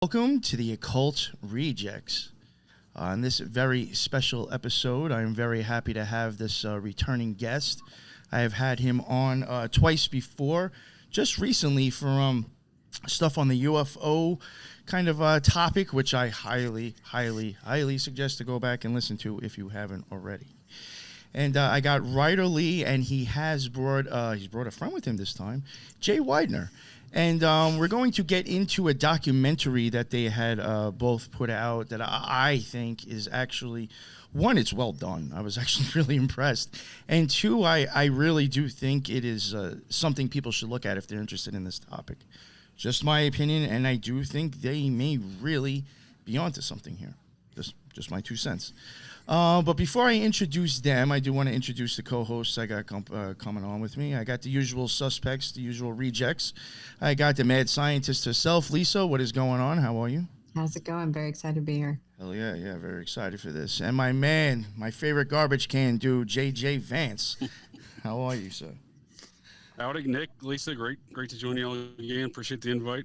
Welcome to the Occult Rejects. On this very special episode, I'm very happy to have this returning guest. I have had him on twice before, just recently for stuff on the UFO kind of topic, which I highly suggest to go back and listen to if you haven't already. And I got Ryder Lee, and he has brought a friend with him this time, Jay Weidner. And we're going to get into a documentary that they had both put out that I think is actually, one, it's well done. I was actually really impressed. And two, I really do think it is something people should look at if they're interested in this topic. Just my opinion, and I do think they may really be onto something here. Just my 2 cents. But before I introduce them, I do want to introduce the co-hosts I got coming on with me. I got the usual suspects, the usual rejects. I got the mad scientist herself, Lisa. What is going on? How are you? How's it going? Very excited to be here. Hell yeah, very excited for this. And my man, my favorite garbage can dude, JJ Vance. How are you, sir? Howdy, Nick, Lisa, great to join you all again. Appreciate the invite.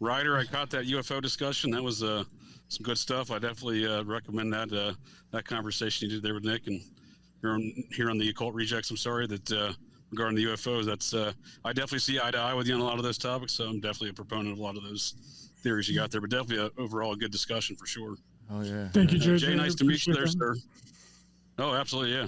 Ryder, I caught that UFO discussion. That was some good stuff. I definitely recommend that conversation you did there with Nick, and here on the Occult Rejects. I'm sorry that regarding the UFOs, that's I definitely see eye to eye with you on a lot of those topics. So I'm definitely a proponent of a lot of those theories you got there. But definitely overall a good discussion for sure. Oh yeah. Thank you, Jay. Jay, nice to meet you there, sir. Oh, absolutely, yeah.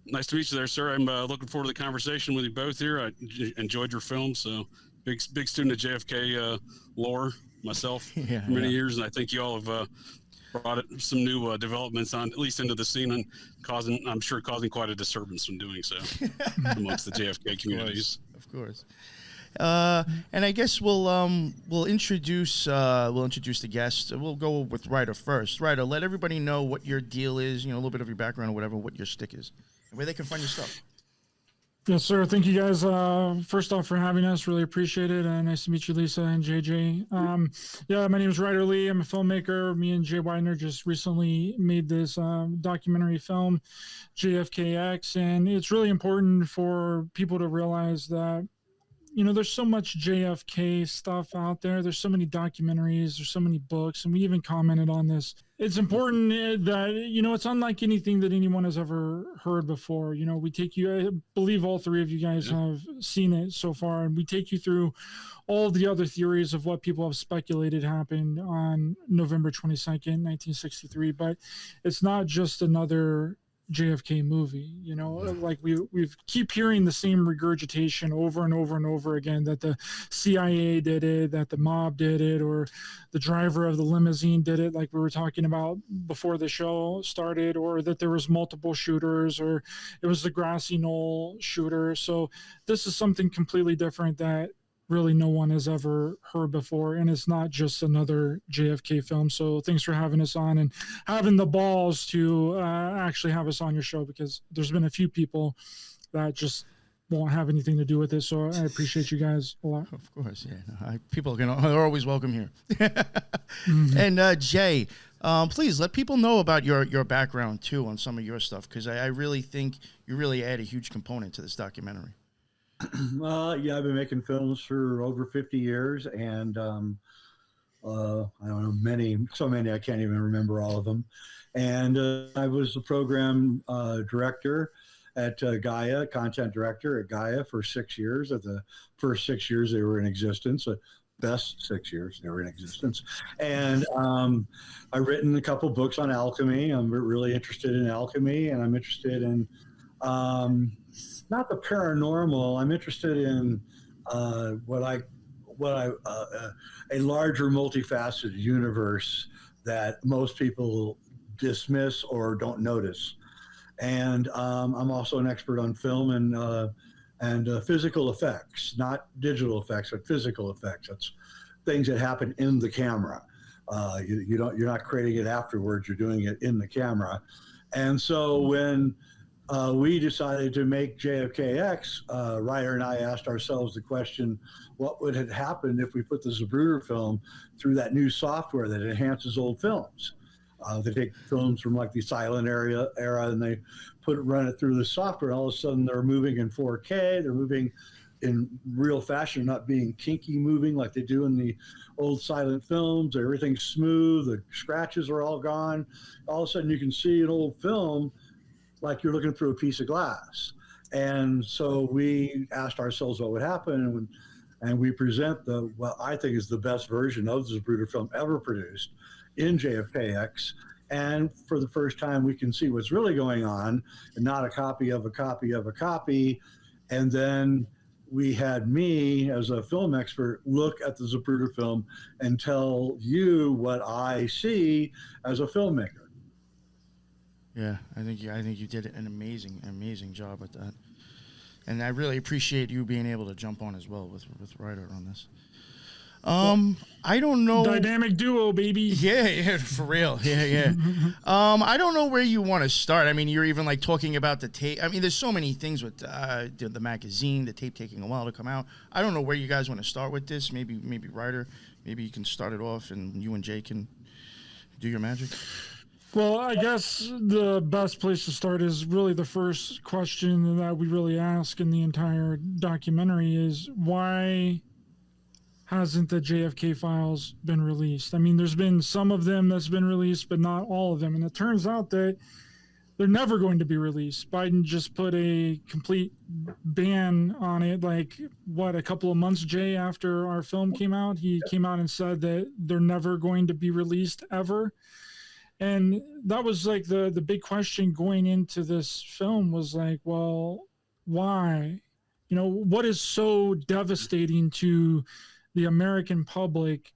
Nice to meet you there, sir. I'm looking forward to the conversation with you both here. I enjoyed your film, so big student of JFK lore myself for many years, and I think you all have brought some new developments on, at least into the scene, and I'm sure causing quite a disturbance from doing so amongst the JFK communities. Of course. And I guess we'll introduce the guest. We'll go with Ryder first. Ryder, let everybody know what your deal is. A little bit of your background or whatever, what your shtick is, and where they can find your stuff. Yes, sir. Thank you guys, first off, for having us. Really appreciate it. Nice to meet you, Lisa and JJ. My name is Ryder Lee. I'm a filmmaker. Me and Jay Weidner just recently made this documentary film, JFKX, and it's really important for people to realize that there's so much JFK stuff out there. There's so many documentaries, there's so many books, and we even commented on this. It's important that, it's unlike anything that anyone has ever heard before. We take you, I believe all three of you guys have seen it so far, and we take you through all the other theories of what people have speculated happened on November 22nd, 1963. But it's not just another JFK movie, like we keep hearing the same regurgitation over and over and over again, that the CIA did it, that the mob did it, or the driver of the limousine did it, like we were talking about before the show started, or that there was multiple shooters, or it was the grassy knoll shooter. So this is something completely different that really no one has ever heard before, and it's not just another JFK film. So thanks for having us on and having the balls to actually have us on your show, because there's been a few people that just won't have anything to do with it. So I appreciate you guys a lot. Of course, yeah. People are always welcome here. Mm-hmm. And Jay, please let people know about your background too on some of your stuff, because I really think you really add a huge component to this documentary. I've been making films for over 50 years, and I don't know, so many I can't even remember all of them. And I was the program director at Gaia, content director at Gaia for 6 years. At the first 6 years they were in existence, best 6 years they were in existence. And I've written a couple books on alchemy. I'm really interested in alchemy, and I'm interested in not the paranormal. I'm interested in a larger, multifaceted universe that most people dismiss or don't notice. And I'm also an expert on film and physical effects, not digital effects, but physical effects. That's things that happen in the camera. You're not creating it afterwards. You're doing it in the camera. And so when we decided to make JFKX, Ryder and I asked ourselves the question, what would have happened if we put the Zapruder film through that new software that enhances old films? They take films from like the silent era and they run it through the software. All of a sudden they're moving in 4K, they're moving in real fashion, not being kinky moving like they do in the old silent films. Everything's smooth, the scratches are all gone. All of a sudden you can see an old film like you're looking through a piece of glass. And so we asked ourselves what would happen, and we present what I think is the best version of the Zapruder film ever produced in JFKX. And for the first time, we can see what's really going on, and not a copy of a copy of a copy. And then we had me, as a film expert, look at the Zapruder film and tell you what I see as a filmmaker. Yeah, I think you did an amazing job with that, and I really appreciate you being able to jump on as well with Ryder on this. I don't know. Dynamic duo, baby. Yeah, for real. Yeah. I don't know where you want to start. I mean, you're even like talking about the tape. I mean, there's so many things with the magazine, the tape taking a while to come out. I don't know where you guys want to start with this. Maybe Ryder, maybe you can start it off, and you and Jay can do your magic. Well, I guess the best place to start is really the first question that we really ask in the entire documentary is, why hasn't the JFK files been released? I mean, there's been some of them that's been released, but not all of them. And it turns out that they're never going to be released. Biden just put a complete ban on it, like, a couple of months, Jay, after our film came out. He came out and said that they're never going to be released ever. And that was like the big question going into this film was like, well, why? You know, what is so devastating to the American public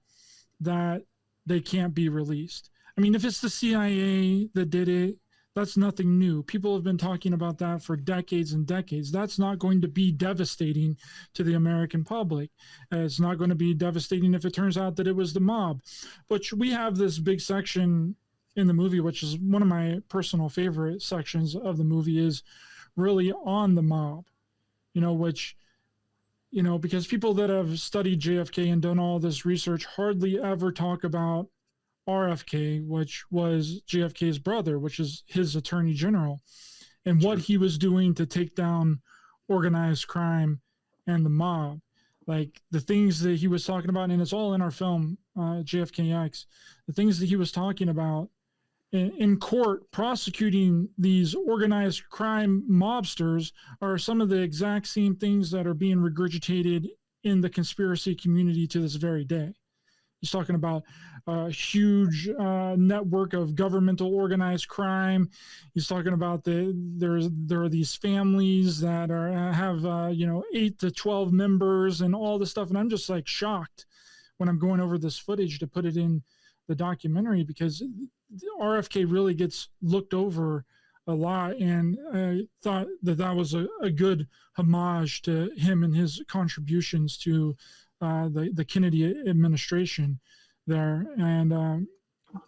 that they can't be released? I mean, if it's the CIA that did it, that's nothing new. People have been talking about that for decades and decades. That's not going to be devastating to the American public. It's not going to be devastating if it turns out that it was the mob. But we have this big section in the movie, which is one of my personal favorite sections of the movie, is really on the mob, which, because people that have studied JFK and done all this research hardly ever talk about RFK, which was JFK's brother, which is his attorney general, and what he was doing to take down organized crime and the mob. Like the things that he was talking about, and it's all in our film, JFKX, the things that he was talking about in court prosecuting these organized crime mobsters are some of the exact same things that are being regurgitated in the conspiracy community to this very day. He's talking about a huge network of governmental organized crime. He's talking about there are these families that have 8 to 12 members and all this stuff. And I'm just like shocked when I'm going over this footage to put it in the documentary, because RFK really gets looked over a lot, and I thought that was a good homage to him and his contributions to the Kennedy administration there. And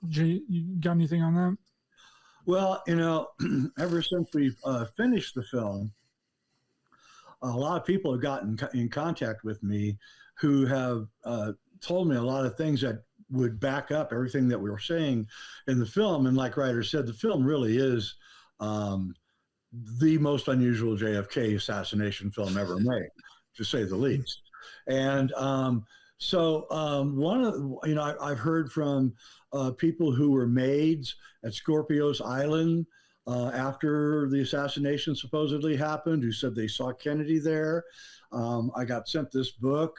Jay, you got anything on that? Well, ever since we've finished the film, a lot of people have gotten in contact with me who have told me a lot of things that would back up everything that we were saying in the film. And like Ryder said, the film really is the most unusual JFK assassination film ever made, to say the least. And one of I've heard from people who were maids at Scorpios Island after the assassination supposedly happened, who said they saw Kennedy there. I got sent this book,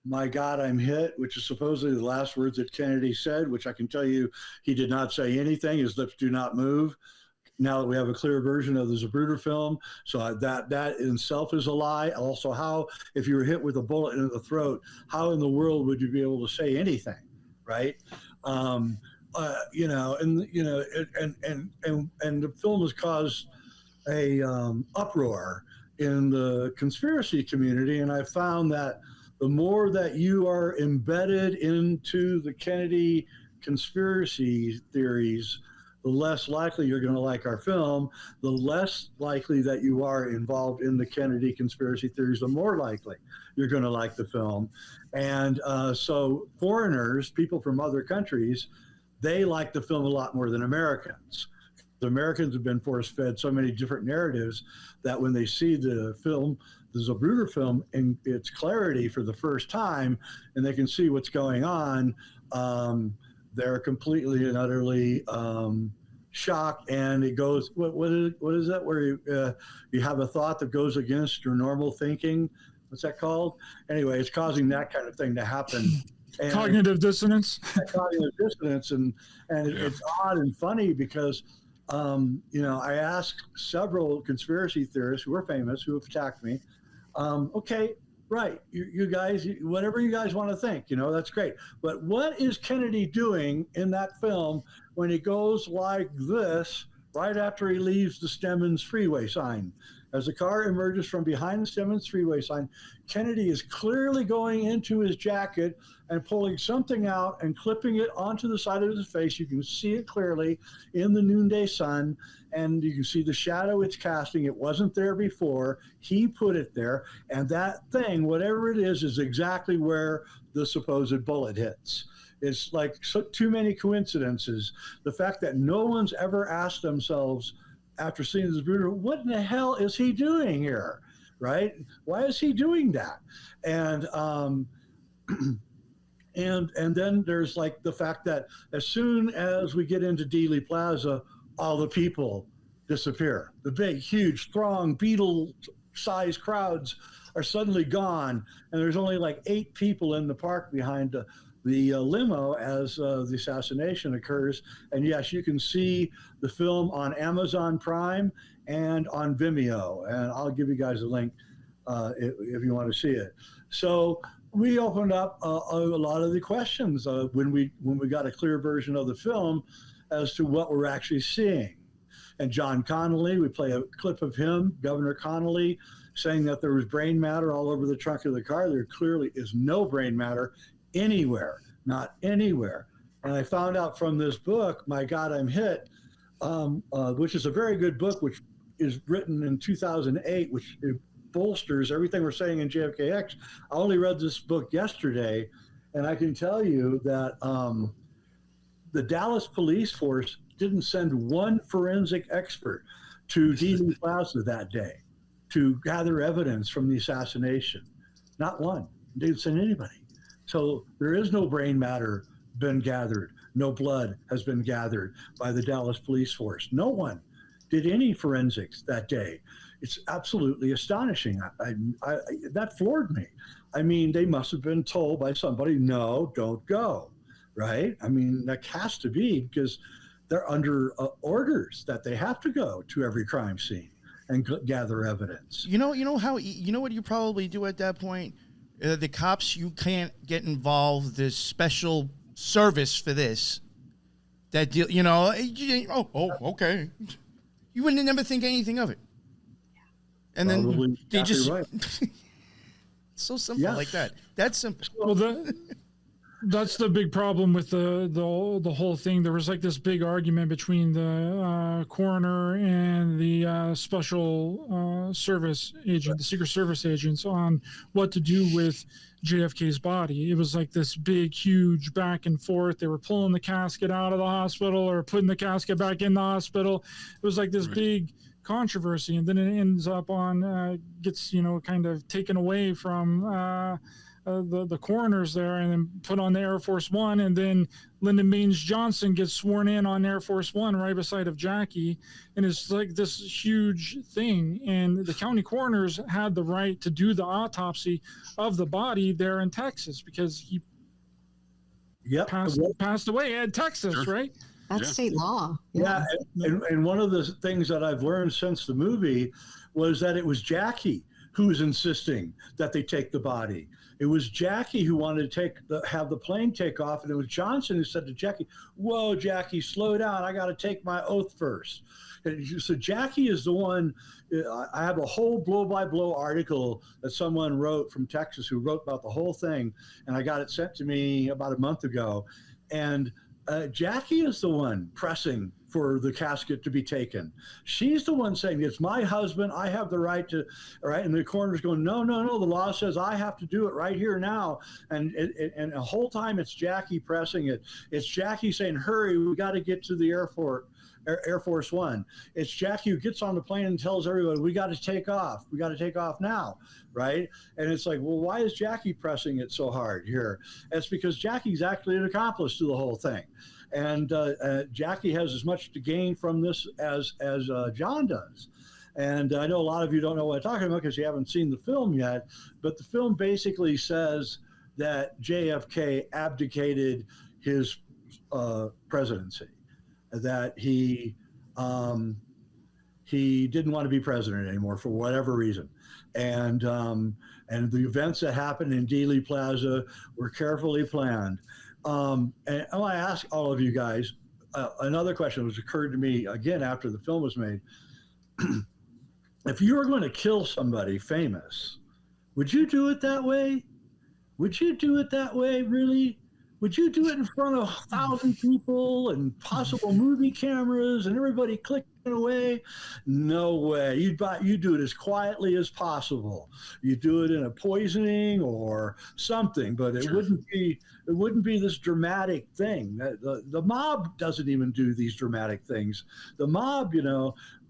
"My God, I'm Hit," which is supposedly the last words that Kennedy said, which I can tell you he did not say anything. His lips do not move. Now that we have a clear version of the Zapruder film, so that in itself is a lie. Also, how, if you were hit with a bullet in the throat, how in the world would you be able to say anything, right? And the film has caused a uproar in the conspiracy community, and I found that the more that you are embedded into the Kennedy conspiracy theories, the less likely you're going to like our film. The less likely that you are involved in the Kennedy conspiracy theories, the more likely you're going to like the film. And so foreigners, people from other countries, they like the film a lot more than Americans. Americans have been force-fed so many different narratives that when they see the film, the Zapruder film, in its clarity for the first time, and they can see what's going on, they're completely and utterly shocked. And it goes, what is that? Where you have a thought that goes against your normal thinking. What's that called? Anyway, it's causing that kind of thing to happen. And Cognitive dissonance. Cognitive dissonance, and it's odd and funny because I asked several conspiracy theorists who are famous who have attacked me. Okay, right, you guys, whatever you guys want to think, that's great. But what is Kennedy doing in that film when he goes like this right after he leaves the Stemmons freeway sign? As the car emerges from behind the Stemmons freeway sign, Kennedy is clearly going into his jacket and pulling something out and clipping it onto the side of his face. You can see it clearly in the noonday sun, and you can see the shadow it's casting. It wasn't there before. He put it there, and that thing, whatever it is exactly where the supposed bullet hits. It's like too many coincidences. The fact that no one's ever asked themselves after seeing this Zapruder, what in the hell is he doing here, right? Why is he doing that? And and then there's like the fact that as soon as we get into Dealey Plaza, all the people disappear. The big, huge, strong, Beatle-sized crowds are suddenly gone, and there's only like 8 people in the park behind the limo as the assassination occurs. And yes, you can see the film on Amazon Prime and on Vimeo, and I'll give you guys a link if you want to see it. So we opened up a lot of the questions when we got a clear version of the film as to what we're actually seeing. And John Connolly, we play a clip of him, Governor Connolly, saying that there was brain matter all over the trunk of the car. There clearly is no brain matter anywhere, not anywhere. And I found out from this book, My God, I'm Hit, which is a very good book, which is written in 2008, which bolsters everything we're saying in JFKX. I only read this book yesterday, and I can tell you that the Dallas police force didn't send one forensic expert to Dealey Plaza that day to gather evidence from the assassination. Not one. They didn't send anybody. So there is no brain matter been gathered. No blood has been gathered by the Dallas police force. No one did any forensics that day. It's absolutely astonishing. That floored me. I mean, they must have been told by somebody, no, don't go, right? I mean, that has to be because they're under orders that they have to go to every crime scene and gather evidence. You know what you probably do at that point? The cops, you can't get involved. There's special service for this. That deal, okay. You wouldn't never think anything of it. And Probably then they just right. so simple like that. That's simple. Well, that's the big problem with the whole thing. There was like this big argument between the coroner and the special service agent, the Secret Service agents, on what to do with JFK's body. It was like this big, huge back and forth. They were pulling the casket out of the hospital or putting the casket back in the hospital. It was like this big controversy, and then it ends up on gets kind of taken away from the coroners there and then put on the Air Force One, and then Lyndon Baines Johnson gets sworn in on Air Force One right beside of Jackie, and it's like this huge thing. And the county coroners had the right to do the autopsy of the body there in Texas because he passed away in Texas, right? That's state law. Yeah. And one of the things that I've learned since the movie was that it was Jackie who was insisting that they take the body. It was Jackie who wanted to have the plane take off, and it was Johnson who said to Jackie, "Whoa, Jackie, slow down. I got to take my oath first." And so Jackie is the one. I have a whole blow-by-blow article that someone wrote from Texas who wrote about the whole thing, and I got it sent to me about a month ago. And Jackie is the one pressing for the casket to be taken. She's the one saying, it's my husband, I have the right to, right? And the coroner's going, no, no, no, the law says I have to do it right here now. And the whole time it's Jackie pressing it. It's Jackie saying, hurry, we got to get to the airport. Air Force One. It's Jackie who gets on the plane and tells everybody, we got to take off. We got to take off now, right? And it's like, well, why is Jackie pressing it so hard here? It's because Jackie's actually an accomplice to the whole thing. And Jackie has as much to gain from this as John does. And I know a lot of you don't know what I'm talking about because you haven't seen the film yet, but the film basically says that JFK abdicated his presidency, that he didn't want to be president anymore for whatever reason. And the events that happened in Dealey Plaza were carefully planned. And I want to ask all of you guys another question which occurred to me again after the film was made. If you were going to kill somebody famous, would you do it that way? Would you do it that way, really? Would you do it in front of 1,000 people and possible movie cameras and everybody clicking away? No way. You do it as quietly as possible. You do it in a poisoning or something, but it wouldn't be this dramatic thing. The mob doesn't even do these dramatic things. The mob,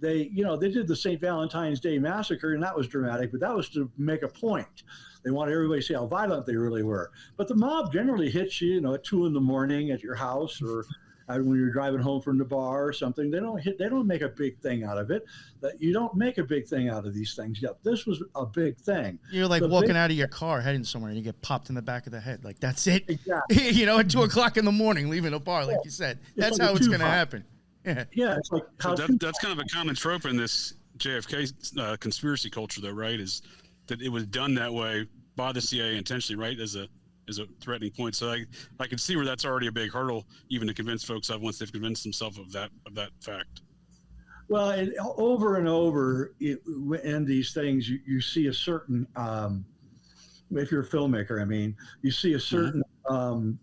they did the St. Valentine's Day massacre, and that was dramatic, but that was to make a point. They wanted everybody to see how violent they really were. But the mob generally hits you, at 2 a.m. at your house or when you're driving home from the bar or something. They don't make a big thing out of it. You don't make a big thing out of these things. Yep, this was a big thing. You're like walking out of your car, heading somewhere, and you get popped in the back of the head. Like, that's it. Exactly. At 2 o'clock in the morning, leaving a bar, like you said. That's like how it's going to happen. Yeah, it's like that's kind of a common trope in this JFK conspiracy culture, though, right? Is that it was done that way by the CIA intentionally, right, as a threatening point. So I can see where that's already a big hurdle, even to convince folks of once they've convinced themselves of that fact. Well, over and over in these things, you see a certain, if you're a filmmaker, you see a certain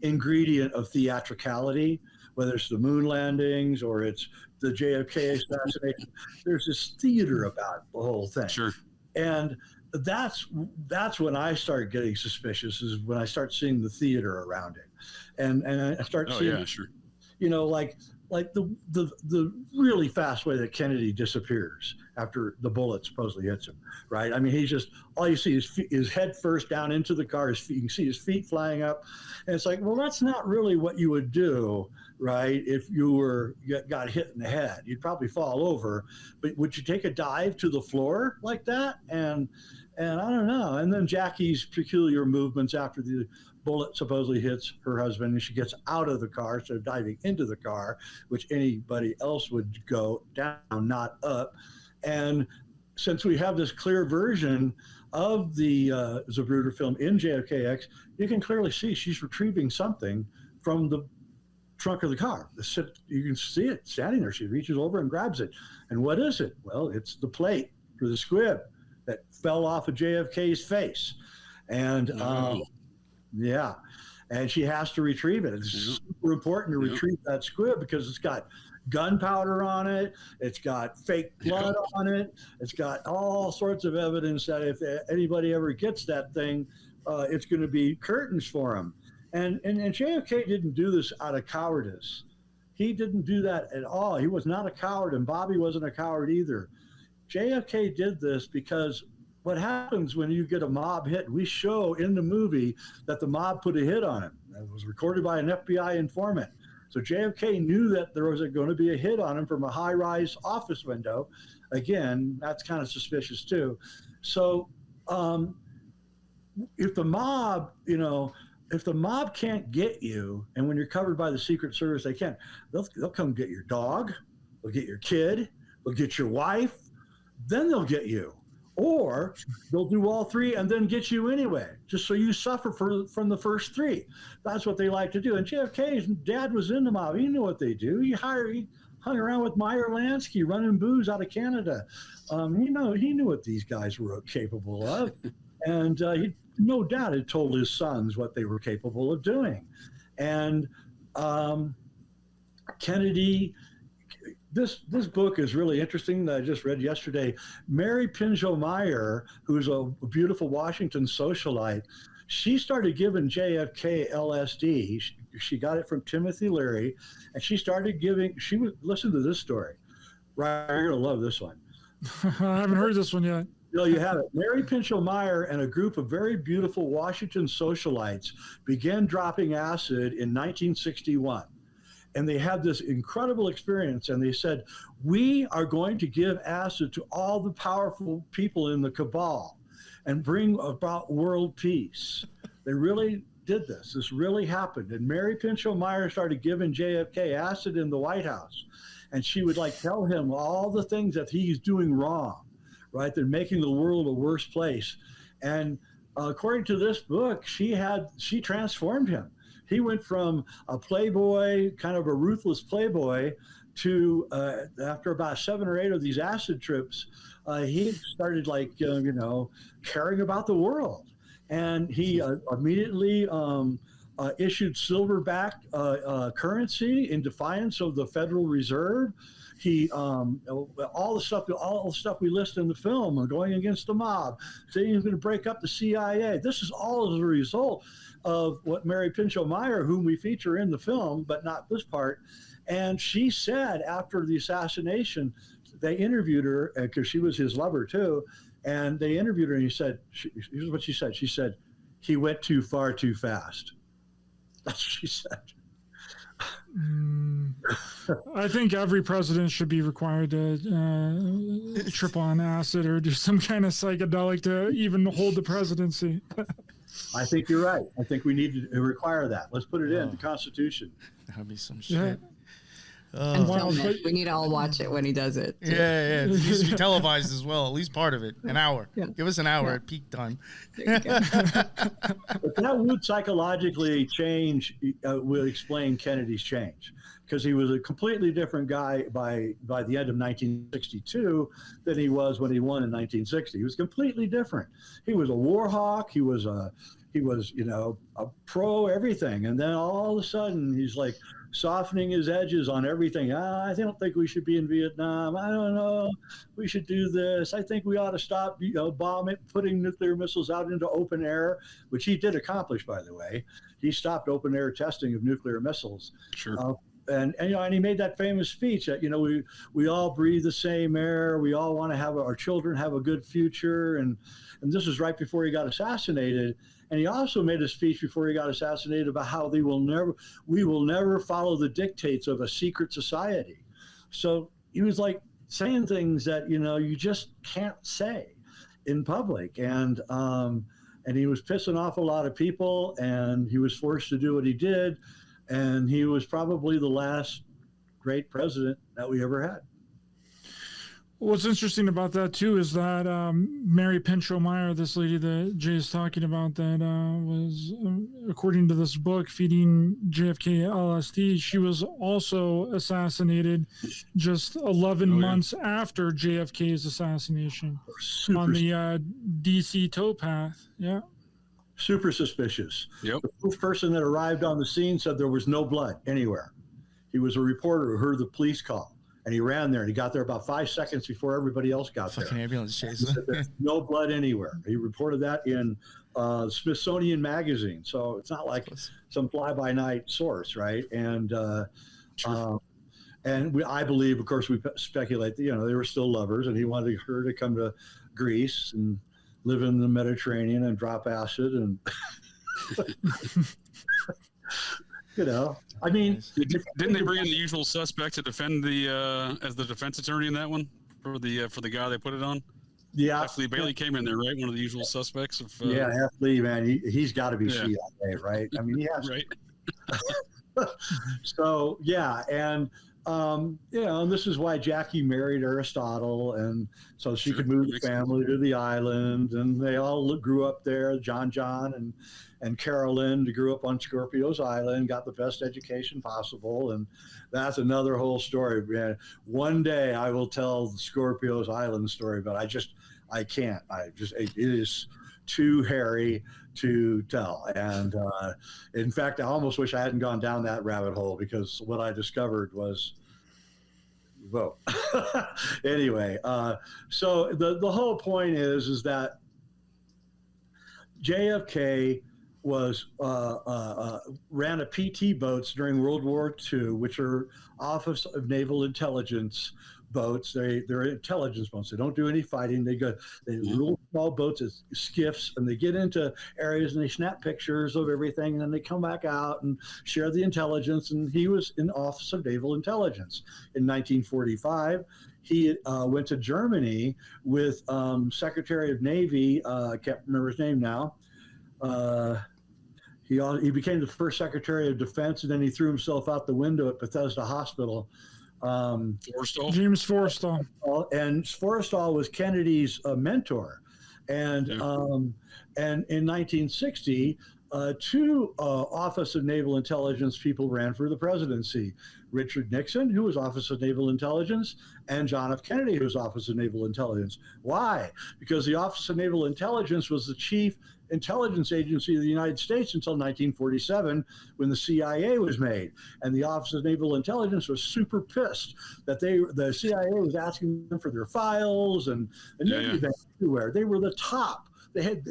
ingredient of theatricality, whether it's the moon landings or it's the JFK assassination. There's this theater about the whole thing. Sure. And that's when I start getting suspicious, is when I start seeing the theater around it, and I start seeing, like the really fast way that Kennedy disappears after the bullet supposedly hits him, right? He's just, all you see is his head first down into the car. You can see his feet flying up, and it's like, well, that's not really what you would do, right? If you got hit in the head, you'd probably fall over, but would you take a dive to the floor like that? And I don't know. And then Jackie's peculiar movements after the bullet supposedly hits her husband, and she gets out of the car instead of diving into the car, which anybody else would go down, not up. And since we have this clear version of the Zapruder film in JFKX, you can clearly see she's retrieving something from the trunk of the car. You can see it standing there. She reaches over and grabs it. And what is it? Well, it's the plate for the squib that fell off of JFK's face. And yeah, and she has to retrieve it. It's super important to retrieve that squib because it's got gunpowder on it, it's got fake blood on it, it's got all sorts of evidence that if anybody ever gets that thing, it's going to be curtains for him. And JFK didn't do this out of cowardice. He didn't do that at all. He was not a coward, and Bobby wasn't a coward either. JFK did this because what happens when you get a mob hit, we show in the movie that the mob put a hit on him. It was recorded by an FBI informant. So JFK knew that there was going to be a hit on him from a high-rise office window. Again, that's kind of suspicious too. So if the mob, if the mob can't get you, and when you're covered by the Secret Service, they can't, they'll come get your dog, they'll get your kid, they'll get your wife, then they'll get you. Or they'll do all three and then get you anyway, just so you suffer from the first three. That's what they like to do. And JFK's dad was in the mob. He knew what they do. He hung around with Meyer Lansky running booze out of Canada. He knew what these guys were capable of. And he no doubt had told his sons what they were capable of doing. And Kennedy, this book is really interesting that I just read yesterday. Mary Pinchot Meyer, who's a beautiful Washington socialite, she started giving JFK LSD. She got it from Timothy Leary, and she started giving. Listen to this story. Right, you're gonna love this one. I haven't heard this one yet. No, you have it. Mary Pinchot Meyer and a group of very beautiful Washington socialites began dropping acid in 1961. And they had this incredible experience. And they said, we are going to give acid to all the powerful people in the cabal and bring about world peace. They really did this. This really happened. And Mary Pinchot Meyer started giving JFK acid in the White House. And she would like tell him all the things that he's doing wrong. Right, they're making the world a worse place, and according to this book, she transformed him. He went from a playboy, kind of a ruthless playboy, to after about 7 or 8 of these acid trips, he started caring about the world, and he immediately issued silver-backed currency in defiance of the Federal Reserve. He all the stuff we list in the film, going against the mob, saying he's going to break up the CIA. This is all as a result of what Mary Pinchot Meyer, whom we feature in the film, but not this part. And she said after the assassination, they interviewed her because she was his lover too, and they interviewed her, and here's what she said. She said, "He went too far too fast." That's what she said. I think every president should be required to trip on acid or do some kind of psychedelic to even hold the presidency. I think you're right. I think we need to require that. Let's put it in the Constitution. That'd be some shit. Yeah. And film it. We need to all watch it when he does it. Too. Yeah. It needs to be televised as well, at least part of it. An hour. Yeah. Give us an hour at peak time. There you go. But that would psychologically change, will explain Kennedy's change, because he was a completely different guy by the end of 1962 than he was when he won in 1960. He was completely different. He was a war hawk. He was a pro everything, and then all of a sudden he's like softening his edges on everything. I don't think we should be in Vietnam. I don't know. We should do this. I think we ought to stop, putting nuclear missiles out into open air, which he did accomplish, by the way. He stopped open air testing of nuclear missiles. Sure. And he made that famous speech that we all breathe the same air. We all want to have our children have a good future. And this was right before he got assassinated. And he also made a speech before he got assassinated about how we will never follow the dictates of a secret society. So he was like saying things that you just can't say in public, and he was pissing off a lot of people, and he was forced to do what he did, and he was probably the last great president that we ever had. What's interesting about that too is that Mary Pinchot Meyer, this lady that Jay is talking about, that was, according to this book, feeding JFK LSD, she was also assassinated just 11 months after JFK's assassination on the DC towpath. Yeah. Super suspicious. Yep. The first person that arrived on the scene said there was no blood anywhere. He was a reporter who heard the police call. And he ran there, and he got there about 5 seconds before everybody else got there. Fucking ambulance chase. There's no blood anywhere. He reported that in Smithsonian Magazine. So it's not like some fly-by-night source, right? And I believe, of course, we speculate that, they were still lovers, and he wanted her to come to Greece and live in the Mediterranean and drop acid and I mean, didn't they bring in the usual suspect to defend as the defense attorney in that one for the guy they put it on? Yeah, F. Lee Bailey came in there, right? One of the usual suspecks of. F. Lee, man, he's got to be CIA, right? I mean, he has. Right. So and and this is why Jackie married Aristotle, and so she could move the family to the island, and they all grew up there. John and Carolyn grew up on Scorpio's Island, got the best education possible, and that's another whole story, man. One day I will tell the Scorpio's Island story, but I can't. It is too hairy to tell. And in fact, I almost wish I hadn't gone down that rabbit hole, because what I discovered was vote. Anyway, so the whole point is that JFK was ran a PT boats during World War II, which are Office of Naval Intelligence boats. They're intelligence boats. They don't do any fighting. They little small boats as skiffs, and they get into areas and they snap pictures of everything, and then they come back out and share the intelligence. And he was in Office of Naval Intelligence in 1945. He went to Germany with Secretary of Navy. I can't remember his name now. He became the first Secretary of Defense, and then he threw himself out the window at Bethesda Hospital. Forrestal? James Forrestal. And Forrestal was Kennedy's mentor. And in 1960, two Office of Naval Intelligence people ran for the presidency. Richard Nixon, who was Office of Naval Intelligence, and John F. Kennedy, who was Office of Naval Intelligence. Why? Because the Office of Naval Intelligence was the chief intelligence agency of the United States until 1947, when the CIA was made. And the Office of Naval Intelligence was super pissed that the CIA was asking them for their files and everywhere. They were the top. They had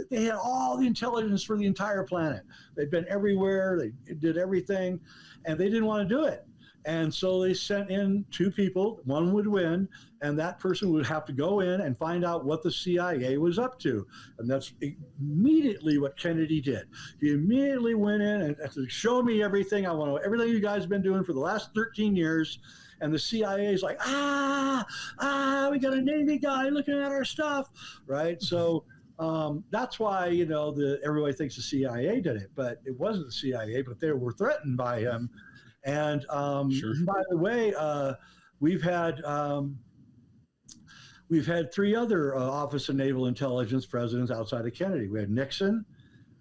all the intelligence for the entire planet. They'd been everywhere. They did everything, and they didn't want to do it. And so they sent in two people. One would win, and that person would have to go in and find out what the CIA was up to. And that's immediately what Kennedy did. He immediately went in and said, show me everything. I want to know everything you guys have been doing for the last 13 years. And the CIA is like, we got a Navy guy looking at our stuff, right? So that's why, everybody thinks the CIA did it, but it wasn't the CIA, but they were threatened by him. And by the way, we've had three other Office of Naval Intelligence presidents outside of Kennedy. We had Nixon,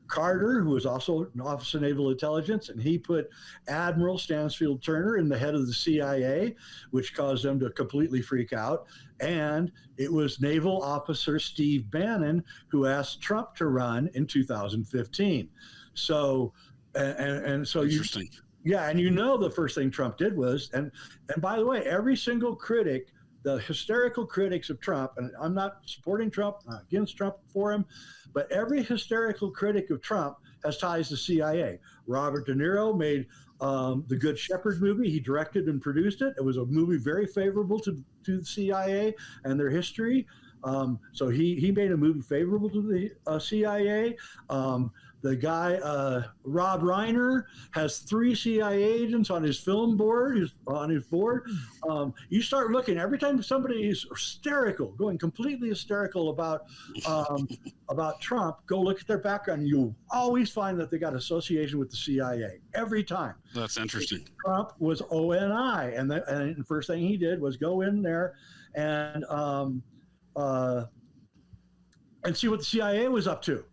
Carter, who was also an Office of Naval Intelligence, and he put Admiral Stansfield Turner in the head of the CIA, which caused them to completely freak out. And it was Naval Officer Steve Bannon who asked Trump to run in 2015. So, and so interesting. Yeah, and the first thing Trump did was, and by the way, every single critic, the hysterical critics of Trump, and I'm not supporting Trump, not against Trump for him, but every hysterical critic of Trump has ties to CIA. Robert De Niro made the Good Shepherd movie. He directed and produced it. It was a movie very favorable to the CIA and their history. So he made a movie favorable to the CIA. The guy, Rob Reiner, has 3 CIA agents on his film board, you start looking, every time somebody is hysterical, going completely hysterical about Trump, go look at their background. You'll always find that they got association with the CIA, every time. That's interesting. Trump was ONI, and the first thing he did was go in there and see what the CIA was up to.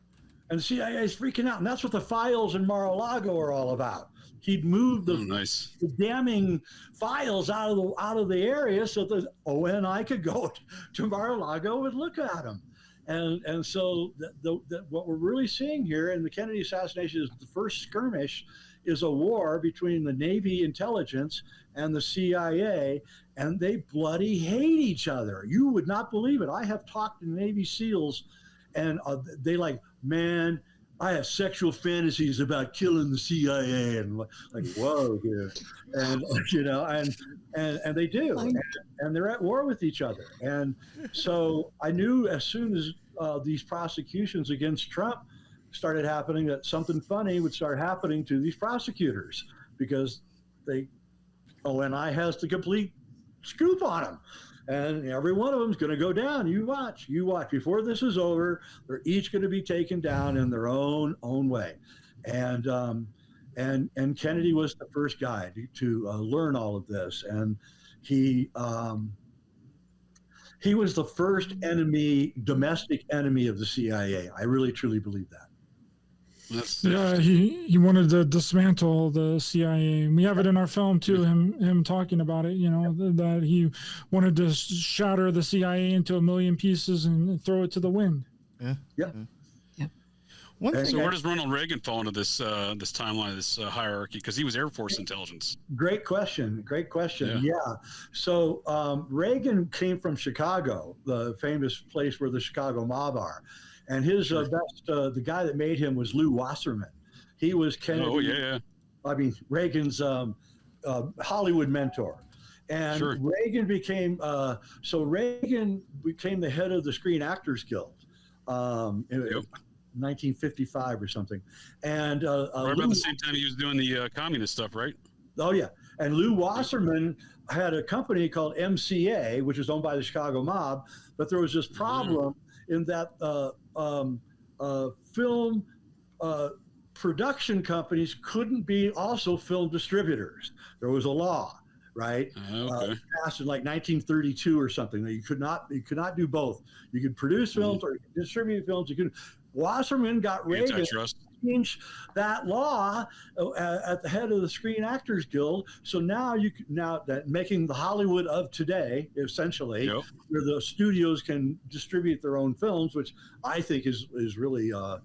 And the CIA is freaking out. And that's what the files in Mar-a-Lago are all about. He'd moved the damning files out of the area so that ONI could go to Mar-a-Lago and look at them. And so what we're really seeing here in the Kennedy assassination is the first skirmish is a war between the Navy intelligence and the CIA, and they bloody hate each other. You would not believe it. I have talked to Navy SEALs, and they like, man, I have sexual fantasies about killing the CIA, and like, whoa, dude. And and they do, and they're at war with each other. And so I knew as soon as these prosecutions against Trump started happening that something funny would start happening to these prosecutors, because ONI has the complete scoop on them. And every one of them is going to go down. You watch. Before this is over, they're each going to be taken down in their own way. And Kennedy was the first guy to learn all of this. And he was the first domestic enemy of the CIA. I really, truly believe that. He wanted to dismantle the CIA. And we have it in our film too, him talking about it, that he wanted to shatter the CIA into 1 million pieces and throw it to the wind. Yeah. So where does Ronald Reagan fall into this this timeline, this hierarchy? Because he was Air Force intelligence. Great question. Yeah. So Reagan came from Chicago, the famous place where the Chicago mob are, and his the guy that made him was Lew Wasserman. He was Kennedy. Oh yeah. I mean Reagan's Hollywood mentor. And Reagan became the head of the Screen Actors Guild. 1955 or something, and right about the same time he was doing the communist stuff, right? Oh yeah, and Lew Wasserman had a company called MCA, which was owned by the Chicago mob, but there was this problem in that film production companies couldn't be also film distributors. There was a law, right? Passed in like 1932 or something that you could not do both. You could produce films or you could distribute films. You could. Wasserman got Reagan to change that law at the head of the Screen Actors Guild. So now that making the Hollywood of today, essentially, where the studios can distribute their own films, which I think is really a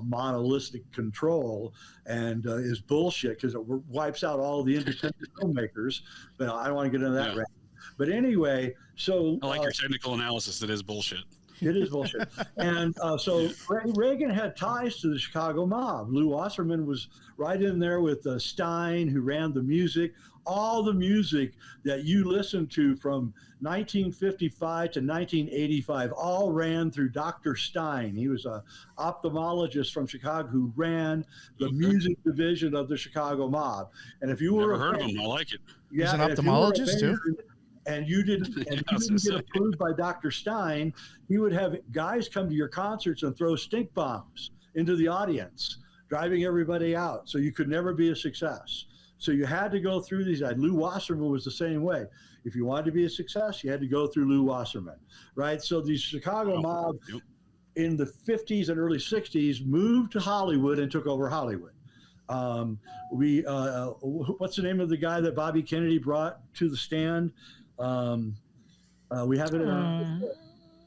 monolithic control and is bullshit because it wipes out all the independent filmmakers. But I don't want to get into that right. But anyway, so I like your technical analysis. It is bullshit. It is bullshit. And so Reagan had ties to the Chicago mob. Lew Wasserman was right in there with Stein, who ran the music. All the music that you listened to from 1955 to 1985 all ran through Dr. Stein. He was an ophthalmologist from Chicago who ran the music division of the Chicago mob. And if you were heard of him, I like it. Yeah, he's an ophthalmologist too. And you didn't get approved by Dr. Stein, he would have guys come to your concerts and throw stink bombs into the audience, driving everybody out. So you could never be a success. So you had to go through these guys. Lew Wasserman was the same way. If you wanted to be a success, you had to go through Lew Wasserman, right? So the Chicago mob in the 50s and early 60s moved to Hollywood and took over Hollywood. What's the name of the guy that Bobby Kennedy brought to the stand? We have it.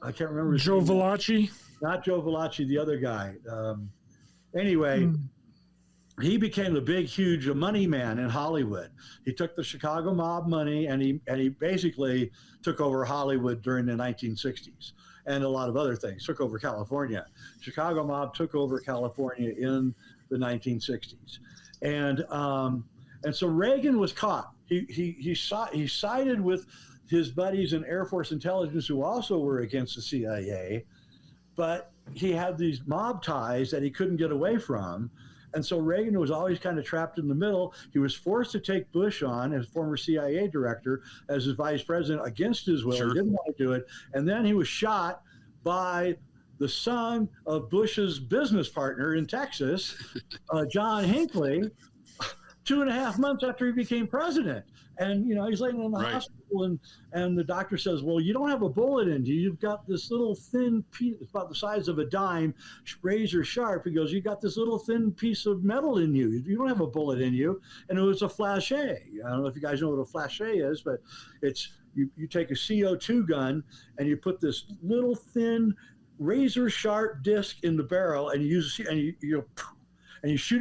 I can't remember. Joe Valachi. Not Joe Valachi, the other guy. Anyway, he became the big, huge money man in Hollywood. He took the Chicago mob money and he basically took over Hollywood during the 1960s and a lot of other things. Took over California. Chicago mob took over California in the 1960s, and so Reagan was caught. He sided with his buddies in Air Force intelligence who also were against the CIA, but he had these mob ties that he couldn't get away from. And so Reagan was always kind of trapped in the middle. He was forced to take Bush on as former CIA director, as his vice president against his will. He didn't want to do it. And then he was shot by the son of Bush's business partner in Texas, John Hinckley, 2.5 months after he became president. And, he's laying in the hospital and the doctor says, well, you don't have a bullet in you. You've got this little thin piece, it's about the size of a dime, razor sharp. He goes, you got this little thin piece of metal in you. You don't have a bullet in you. And it was a flashé. I don't know if you guys know what a flashé is, but it's, you take a CO2 gun and you put this little thin razor sharp disc in the barrel and you shoot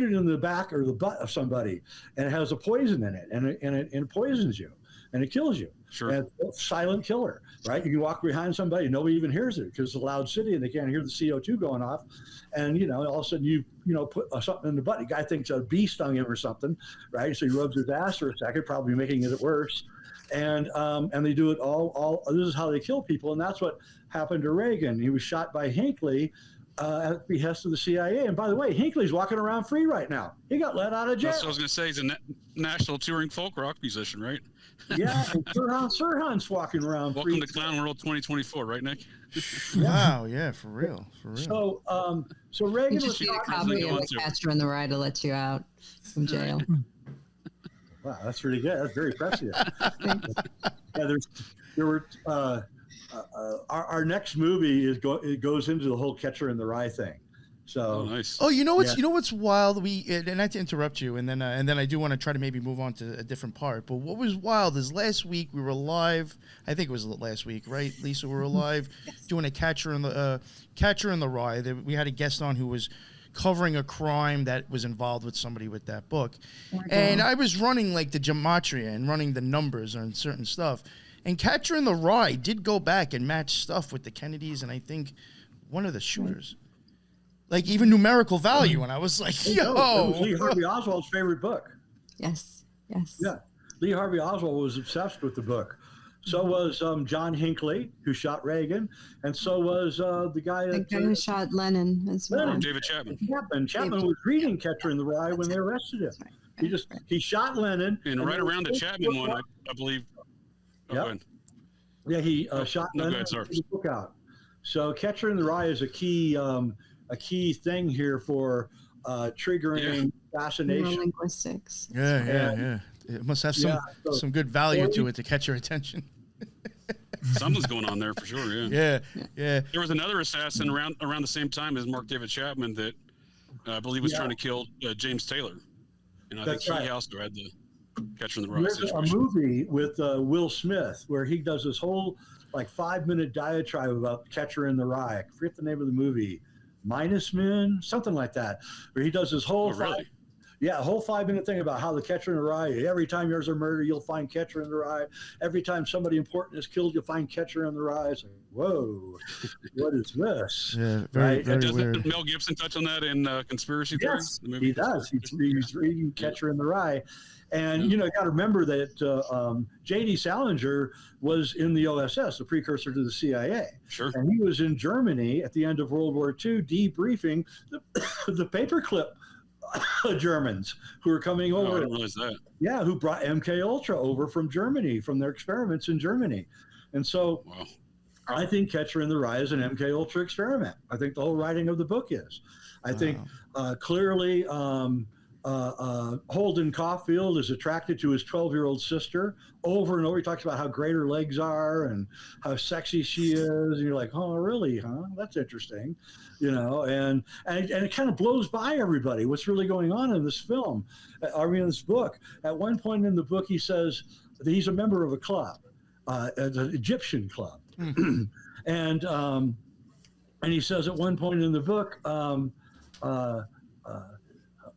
it in the back or the butt of somebody, and it has a poison in it, and it poisons you, and it kills you. And it's a silent killer, right? You can walk behind somebody, nobody even hears it because it's a loud city and they can't hear the CO2 going off, and all of a sudden you put something in the butt. The guy thinks a bee stung him or something, right? So he rubs his ass for a second, probably making it worse, and they do it all. This is how they kill people, and that's what happened to Reagan. He was shot by Hinckley. At the behest of the CIA. And by the way, Hinckley's walking around free right now. He got let out of jail. That's what I was going to say. He's a national touring folk rock musician, right? Yeah, and Sirhan's walking around free. Welcome to Clown World 2024, right, Nick? Wow, yeah, for real. So Reagan was a copy of the Catcher in the Rye to let you out from jail. Wow, that's really good. That's very prescient. There were our next movie it goes into the whole Catcher in the Rye thing. So nice. Oh, you know what's wild? And not to interrupt you, and then I do want to try to maybe move on to a different part. But what was wild is last week we were live. I think it was last week, right, Lisa? We were live doing a Catcher in the Rye. We had a guest on who was covering a crime that was involved with somebody with that book. Oh And I was running like the gematria and running the numbers on certain stuff. And Catcher in the Rye did go back and match stuff with the Kennedys and I think one of the shooters. Like even numerical value. And I was like, yo. It was Lee Harvey Oswald's favorite book. Yes. Yeah. Lee Harvey Oswald was obsessed with the book. So was John Hinckley, who shot Reagan, and so was the guy who shot Lennon as well. David Chapman. Chapman was reading Catcher in the Rye when they arrested him. He shot Lennon. And right around the Chapman one, I believe. Yeah, he shot Lennon and put the book out. So Catcher in the Rye is a key thing here for triggering assassination. Linguistics. Yeah. It must have some good value to it to catch your attention. Something's going on there for sure. Yeah. There was another assassin around the same time as Mark David Chapman that I believe was trying to kill James Taylor, and I think he also had the Catcher in the Rye situation. There's a movie with Will Smith where he does this whole 5-minute diatribe about Catcher in the Rye. I forget the name of the movie. Minus Men, something like that, where he does this whole whole 5-minute thing about how the Catcher in the Rye, every time there's a murder, you'll find Catcher in the Rye. Every time somebody important is killed, you'll find Catcher in the Rye. It's like, whoa, what is this? Yeah, very doesn't weird. Mel Gibson touch on that in Conspiracy Theories? Yes, he does. He's reading Catcher in the Rye. And, you got to remember that J.D. Salinger was in the OSS, the precursor to the CIA. Sure. And he was in Germany at the end of World War II debriefing the paperclip Germans who were coming over. I didn't realize that. Yeah, who brought MK Ultra over from Germany, from their experiments in Germany. And so I think Catcher in the Rye is an MK Ultra experiment. I think the whole writing of the book is. I think clearly Holden Caulfield is attracted to his 12-year-old sister over and over. He talks about how great her legs are and how sexy she is. And you're like, oh, really? Huh? That's interesting. And it kind of blows by everybody what's really going on in this film. In this book. At one point in the book, he says that he's a member of a club, an Egyptian club. And he says at one point in the book,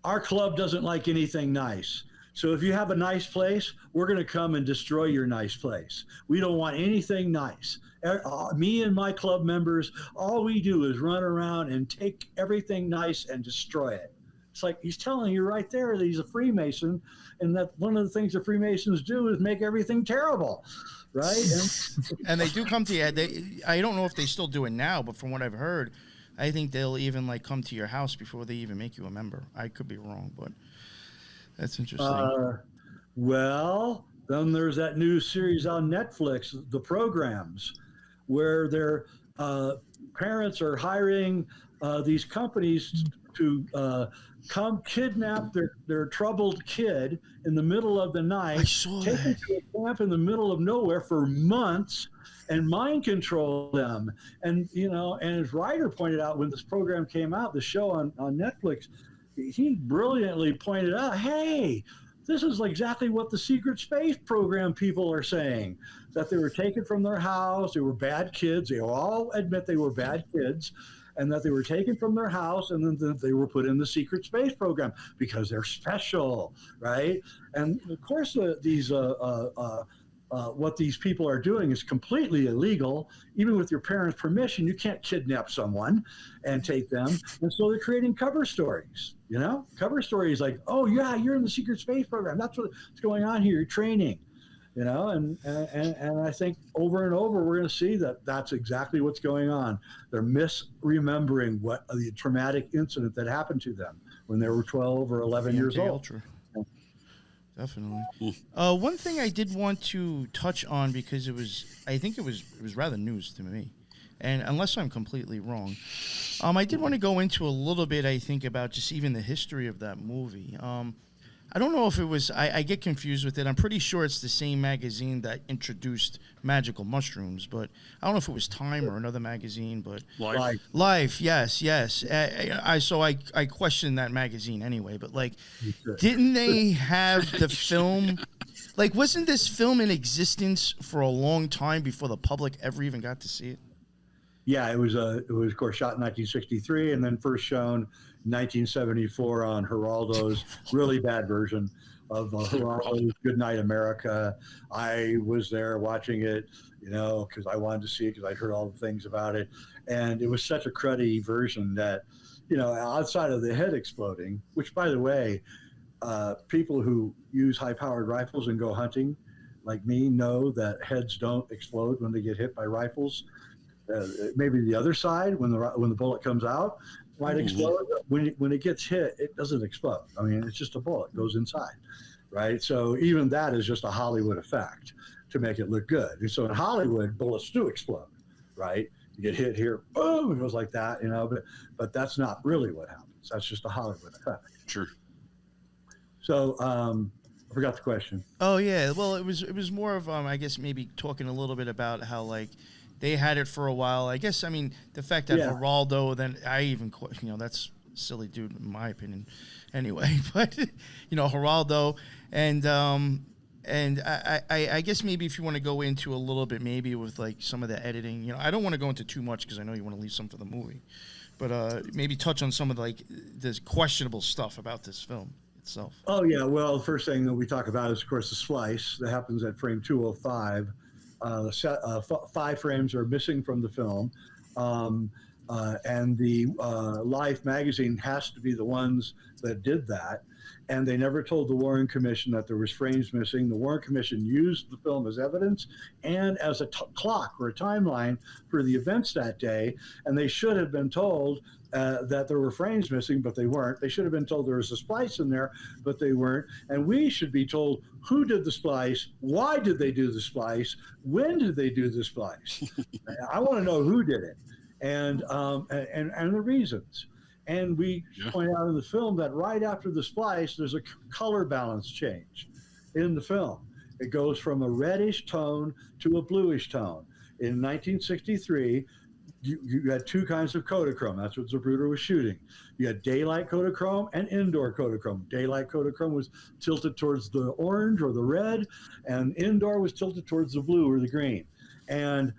our club doesn't like anything nice. So if you have a nice place, we're going to come and destroy your nice place. We don't want anything nice. Me and my club members, all we do is run around and take everything nice and destroy it. It's like he's telling you right there that he's a Freemason, and that one of the things the Freemasons do is make everything terrible, right? And they do come to you. I don't know if they still do it now, but from what I've heard, I think they'll even come to your house before they even make you a member. I could be wrong, but that's interesting. Well, then there's that new series on Netflix, The Programs, where their parents are hiring these companies to come kidnap their troubled kid in the middle of the night, take him to a camp in the middle of nowhere for months, and mind control them. And as Ryder pointed out when this program came out, the show on Netflix, he brilliantly pointed out, hey, this is exactly what the secret space program people are saying, that they were taken from their house, they were bad kids, they all admit they were bad kids, and that they were taken from their house and then they were put in the secret space program because they're special, right? And of course, what these people are doing is completely illegal. Even with your parents' permission, you can't kidnap someone and take them. And so they're creating cover stories, cover stories like, oh yeah, you're in the secret space program. That's what's going on here. You're training, and I think over and over, we're going to see that that's exactly what's going on. They're misremembering what the traumatic incident that happened to them when they were 12 or 11 years old. Ultra. Definitely. One thing I did want to touch on, because I think it was rather news to me, and unless I'm completely wrong, I did want to go into a little bit, I think, about just even the history of that movie. I don't know if it was, I get confused with it. I'm pretty sure it's the same magazine that introduced magical mushrooms, but I don't know if it was Time or another magazine, but Life, yes. I questioned that magazine anyway, but didn't they have the film, wasn't this film in existence for a long time before the public ever even got to see it? Yeah, it was of course shot in 1963 and then first shown 1974 on Geraldo's really bad version of Geraldo's Goodnight America. I was there watching it, because I wanted to see it because I'd heard all the things about it. And it was such a cruddy version that, outside of the head exploding, which, by the way, people who use high-powered rifles and go hunting, like me, know that heads don't explode when they get hit by rifles. Maybe the other side, when the bullet comes out, might explode. When it gets hit, it doesn't explode. I mean, it's just a bullet. It goes inside, right? So even that is just a Hollywood effect to make it look good. And so in Hollywood, bullets do explode, right? You get hit here, boom, it goes like that, but that's not really what happens. That's just a Hollywood effect. Sure. So I forgot the question. Oh yeah, well it was more of I guess maybe talking a little bit about how like they had it for a while. I guess the fact that Geraldo, then I even that's silly dude in my opinion, anyway. But Geraldo and I guess maybe if you want to go into a little bit maybe with like some of the editing, I don't want to go into too much because I know you want to leave some for the movie, but maybe touch on some of this questionable stuff about this film itself. Oh yeah, well, the first thing that we talk about is of course the splice that happens at frame 205. 5 frames are missing from the film, and the Life magazine has to be the ones that did that. And they never told the Warren Commission that there was frames missing. The Warren Commission used the film as evidence and as a clock or a timeline for the events that day. And they should have been told that there were frames missing, but they weren't. They should have been told there was a splice in there, but they weren't. And we should be told who did the splice, why did they do the splice, when did they do the splice? I want to know who did it, and the reasons. And we point out in the film that right after the splice, there's a color balance change in the film. It goes from a reddish tone to a bluish tone. In 1963, you had 2 kinds of Kodachrome. That's what Zapruder was shooting. You had daylight Kodachrome and indoor Kodachrome. Daylight Kodachrome was tilted towards the orange or the red, and indoor was tilted towards the blue or the green. And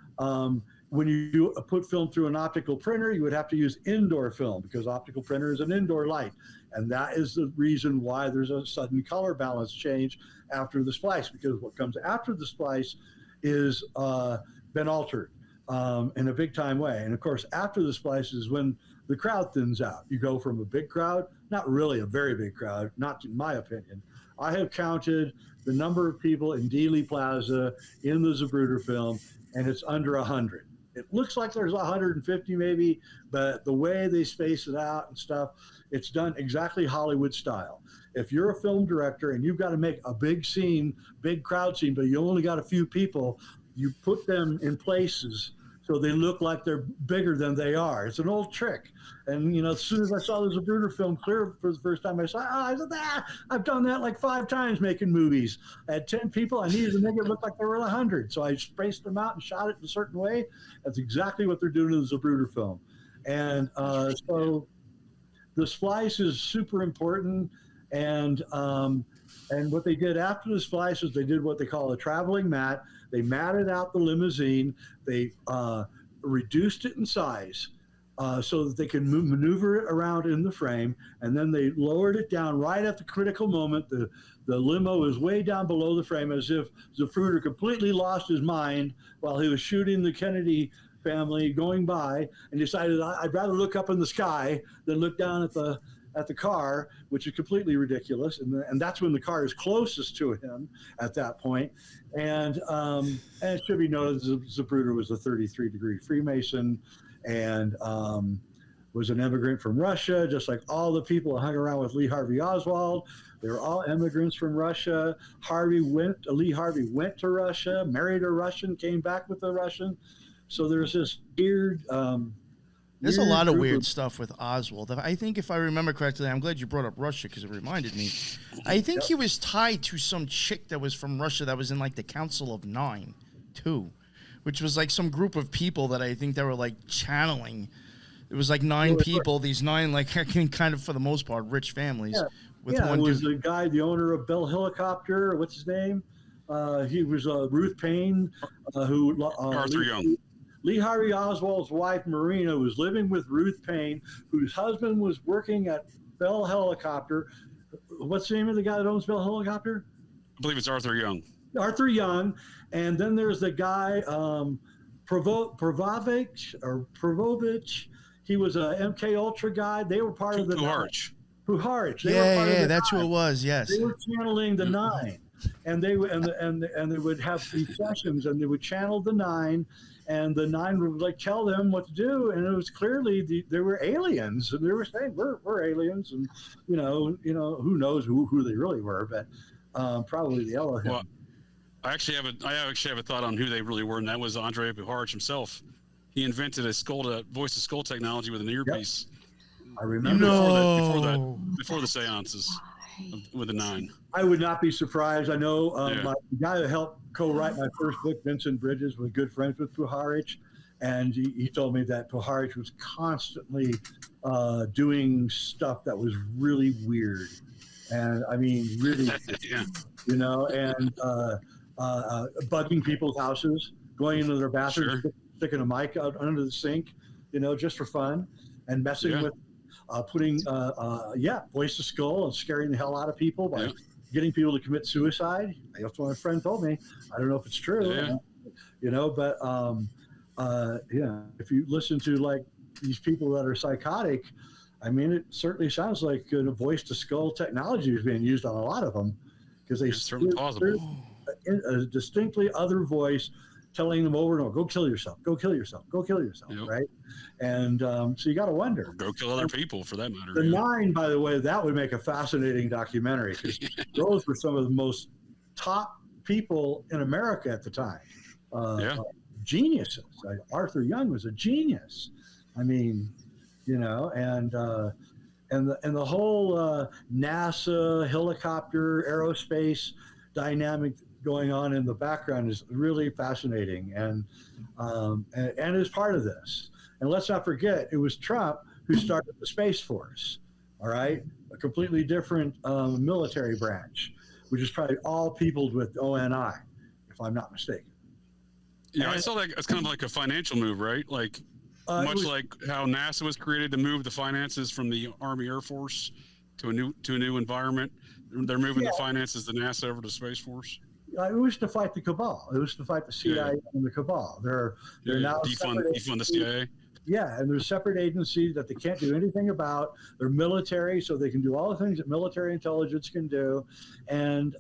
when you put film through an optical printer, you would have to use indoor film because optical printer is an indoor light. And that is the reason why there's a sudden color balance change after the splice, because what comes after the splice is been altered in a big time way. And of course, after the splice is when the crowd thins out. You go from a big crowd, not really a very big crowd, not in my opinion. I have counted the number of people in Dealey Plaza in the Zapruder film, and it's under 100. It looks like there's 150 maybe, but the way they space it out and stuff, it's done exactly Hollywood style. If you're a film director and you've got to make a big scene, big crowd scene, but you only got a few people, you put them in places so they look like they're bigger than they are. It's an old trick. And, as soon as I saw the Zapruder film clear for the first time, I said, I've done that like 5 times making movies. I had 10 people. I needed to make it look like there were 100. So I spaced them out and shot it in a certain way. That's exactly what they're doing in the Zapruder film. And so the splice is super important. And what they did after the splice is they did what they call a traveling mat. They matted out the limousine. They reduced it in size so that they could maneuver it around in the frame. And then they lowered it down right at the critical moment. The limo is way down below the frame, as if Zapruder completely lost his mind while he was shooting the Kennedy family going by and decided, I'd rather look up in the sky than look down at the car, which is completely ridiculous. And that's when the car is closest to him at that point. And it should be noted Zapruder was a 33-degree Freemason and was an immigrant from Russia, just like all the people who hung around with Lee Harvey Oswald. They were all immigrants from Russia. Lee Harvey went to Russia, married a Russian, came back with a Russian. So there's this weird... There's a lot of weird stuff with Oswald. I think if I remember correctly, I'm glad you brought up Russia because it reminded me. I think he was tied to some chick that was from Russia that was in like the Council of Nine, too, which was like some group of people that I think they were like channeling. It was like 9 people, these 9 like kind of for the most part rich families. Yeah, it was the guy, the owner of Bell Helicopter. What's his name? He was Ruth Payne, who Arthur Young. Lee Harvey Oswald's wife, Marina, was living with Ruth Payne, whose husband was working at Bell Helicopter. What's the name of the guy that owns Bell Helicopter? I believe it's Arthur Young. Arthur Young. And then there's the guy, Provovich. He was a MK Ultra guy. They were part of the Puharich. Puharich. Yeah, that's who it was. Yes. They were channeling the Nine, and they would and they would have these sessions, and they would channel the Nine, and the Nine would like tell them what to do, and it was clearly they were aliens, and they were saying we're aliens, and you know who knows who they really were, but probably the Elohim. Well, I actually have a thought on who they really were, and that was Andrei Puharich himself. He invented a voice to skull technology with an earpiece. Yep. I remember before the seances with the Nine. I would not be surprised. I know the guy that helped co-write my first book, Vincent Bridges, was good friends with Puharich, and he told me that Puharich was constantly doing stuff that was really weird, and I mean really, you know, and bugging people's houses, going into their bathrooms. Sure. Sticking a mic out under the sink, you know, just for fun, and messing with putting voice to skull and scaring the hell out of people by getting people to commit suicide. That's what my friend told me. I don't know if it's true, you know, but if you listen to like these people that are psychotic, I mean, it certainly sounds like a voice to skull technology is being used on a lot of them, because they certainly plausible. A distinctly other voice telling them over and over, go kill yourself, right? And so you got to wonder. Or go kill other people, for that matter. The Nine, by the way, that would make a fascinating documentary, because those were some of the most top people in America at the time. Geniuses. Arthur Young was a genius. I mean, you know, and the whole NASA helicopter aerospace dynamic going on in the background is really fascinating, and is part of this. And let's not forget, it was Trump who started the Space Force, all right? A completely different military branch, which is probably all peopled with ONI, if I'm not mistaken. Yeah, I saw that as kind of like a financial move, right? Like like how NASA was created to move the finances from the Army Air Force to a new environment. They're moving the finances of NASA over to Space Force. It was to fight the cabal. It was to fight the CIA and the cabal. They're now defund the CIA. Yeah, and there's separate agencies that they can't do anything about. They're military, so they can do all the things that military intelligence can do, and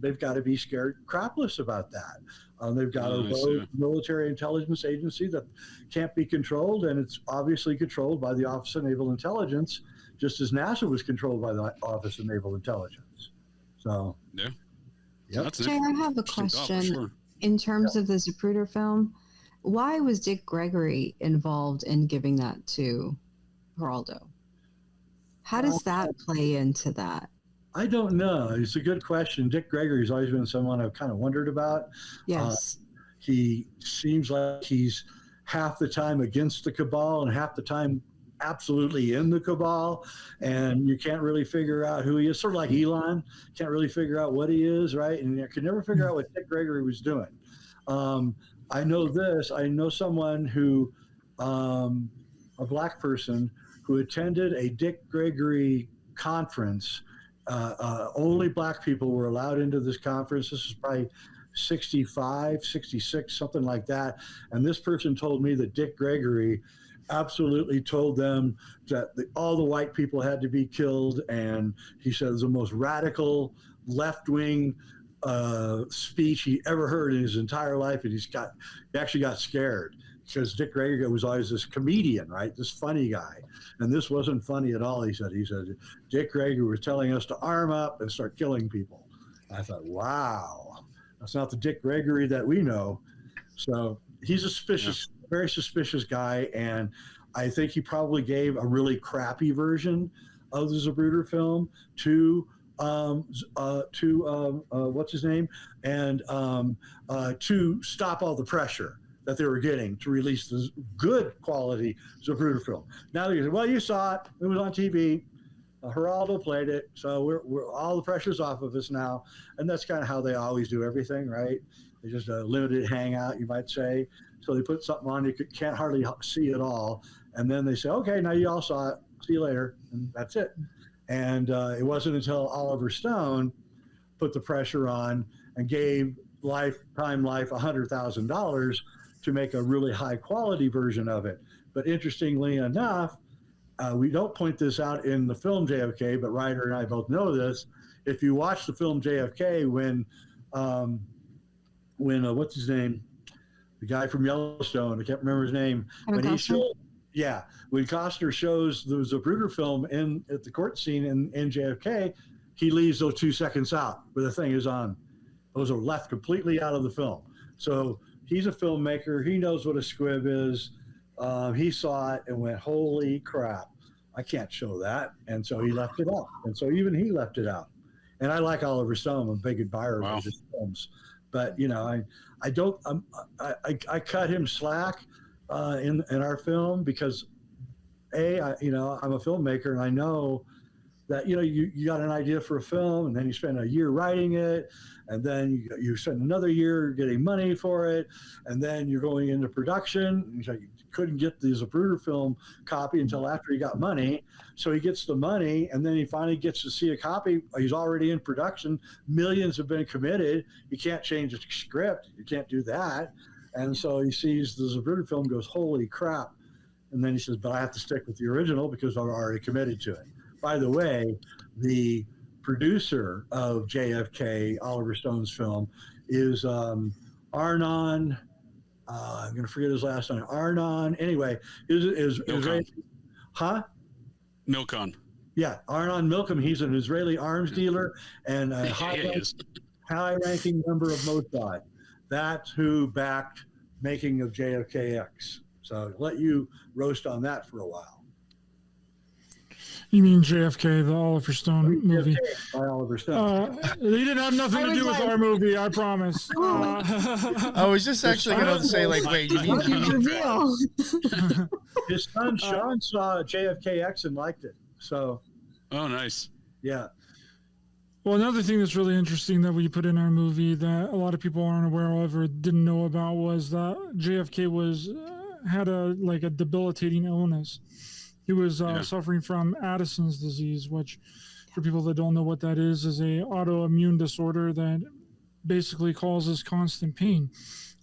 they've got to be scared crapless about that. They've got a military intelligence agency that can't be controlled, and it's obviously controlled by the Office of Naval Intelligence, just as NASA was controlled by the Office of Naval Intelligence. So Jay, I have a question. In terms of the Zapruder film, why was Dick Gregory involved in giving that to Geraldo? How does that play into that? I don't know. It's a good question. Dick Gregory's always been someone I've kind of wondered about. Yes. He seems like he's half the time against the cabal and half the time absolutely in the cabal, and you can't really figure out who he is. Sort of like Elon, can't really figure out what he is, right? And you could never figure out what Dick Gregory was doing. I know this. I know someone who, a black person who attended a Dick Gregory conference. Only black people were allowed into this conference. This is probably 65, 66, something like that. And this person told me that Dick Gregory absolutely told them that all the white people had to be killed. And he said it was the most radical left-wing speech he ever heard in his entire life. And he actually got scared, because Dick Gregory was always this comedian, right? This funny guy. And this wasn't funny at all, he said. He said, Dick Gregory was telling us to arm up and start killing people. I thought, wow, that's not the Dick Gregory that we know. So he's a very suspicious guy. And I think he probably gave a really crappy version of the Zapruder film to what's his name? And to stop all the pressure that they were getting to release this good quality Zapruder film. Now they say, well, you saw it. It was on TV. Geraldo played it, so we're all the pressure's off of us now, and that's kind of how they always do everything, right? They just a limited hangout, you might say. So they put something on you can't hardly see it all, and then they say, okay, now you all saw it. See you later, and that's it. And it wasn't until Oliver Stone put the pressure on and gave Time Life $100,000 to make a really high quality version of it. But interestingly enough, we don't point this out in the film JFK, but Ryder and I both know this. If you watch the film JFK, when what's his name, the guy from Yellowstone, I can't remember his name, when Costner shows the Zapruder film at the court scene in JFK, he leaves those 2 seconds out where the thing is on. Those are left completely out of the film. So he's a filmmaker. He knows what a squib is. He saw it and went, holy crap, I can't show that. And so he left it out. And so even he left it out. And I like Oliver Stone. I'm a big admirer of his films. But, I cut him slack in our film because, I'm a filmmaker and I know that, you got an idea for a film and then you spend a year writing it and then you spend another year getting money for it and then you're going into production. And you couldn't get the Zapruder film copy until after he got money. So he gets the money and then he finally gets to see a copy. He's already in production. Millions have been committed. You can't change the script. You can't do that. And so he sees the Zapruder film, goes, holy crap. And then he says, but I have to stick with the original because I'm already committed to it. By the way, the producer of JFK, Oliver Stone's film, is Arnon. I'm going to forget his last name. Arnon. Anyway, is Israeli. Huh? Milcom. Yeah, Arnon Milcom. He's an Israeli arms dealer and a high-ranking member of Mossad. That's who backed making of JFKX. So let you roast on that for a while. You mean JFK, the Oliver Stone movie? By Oliver Stone. They didn't have nothing to do with our movie, I promise. I was just actually going to say, wait, you mean his son Sean saw JFKX and liked it. So. Oh, nice. Yeah. Well, another thing that's really interesting that we put in our movie that a lot of people aren't aware of or didn't know about was that JFK had a debilitating illness. He was suffering from Addison's disease, which, for people that don't know what that is a autoimmune disorder that basically causes constant pain.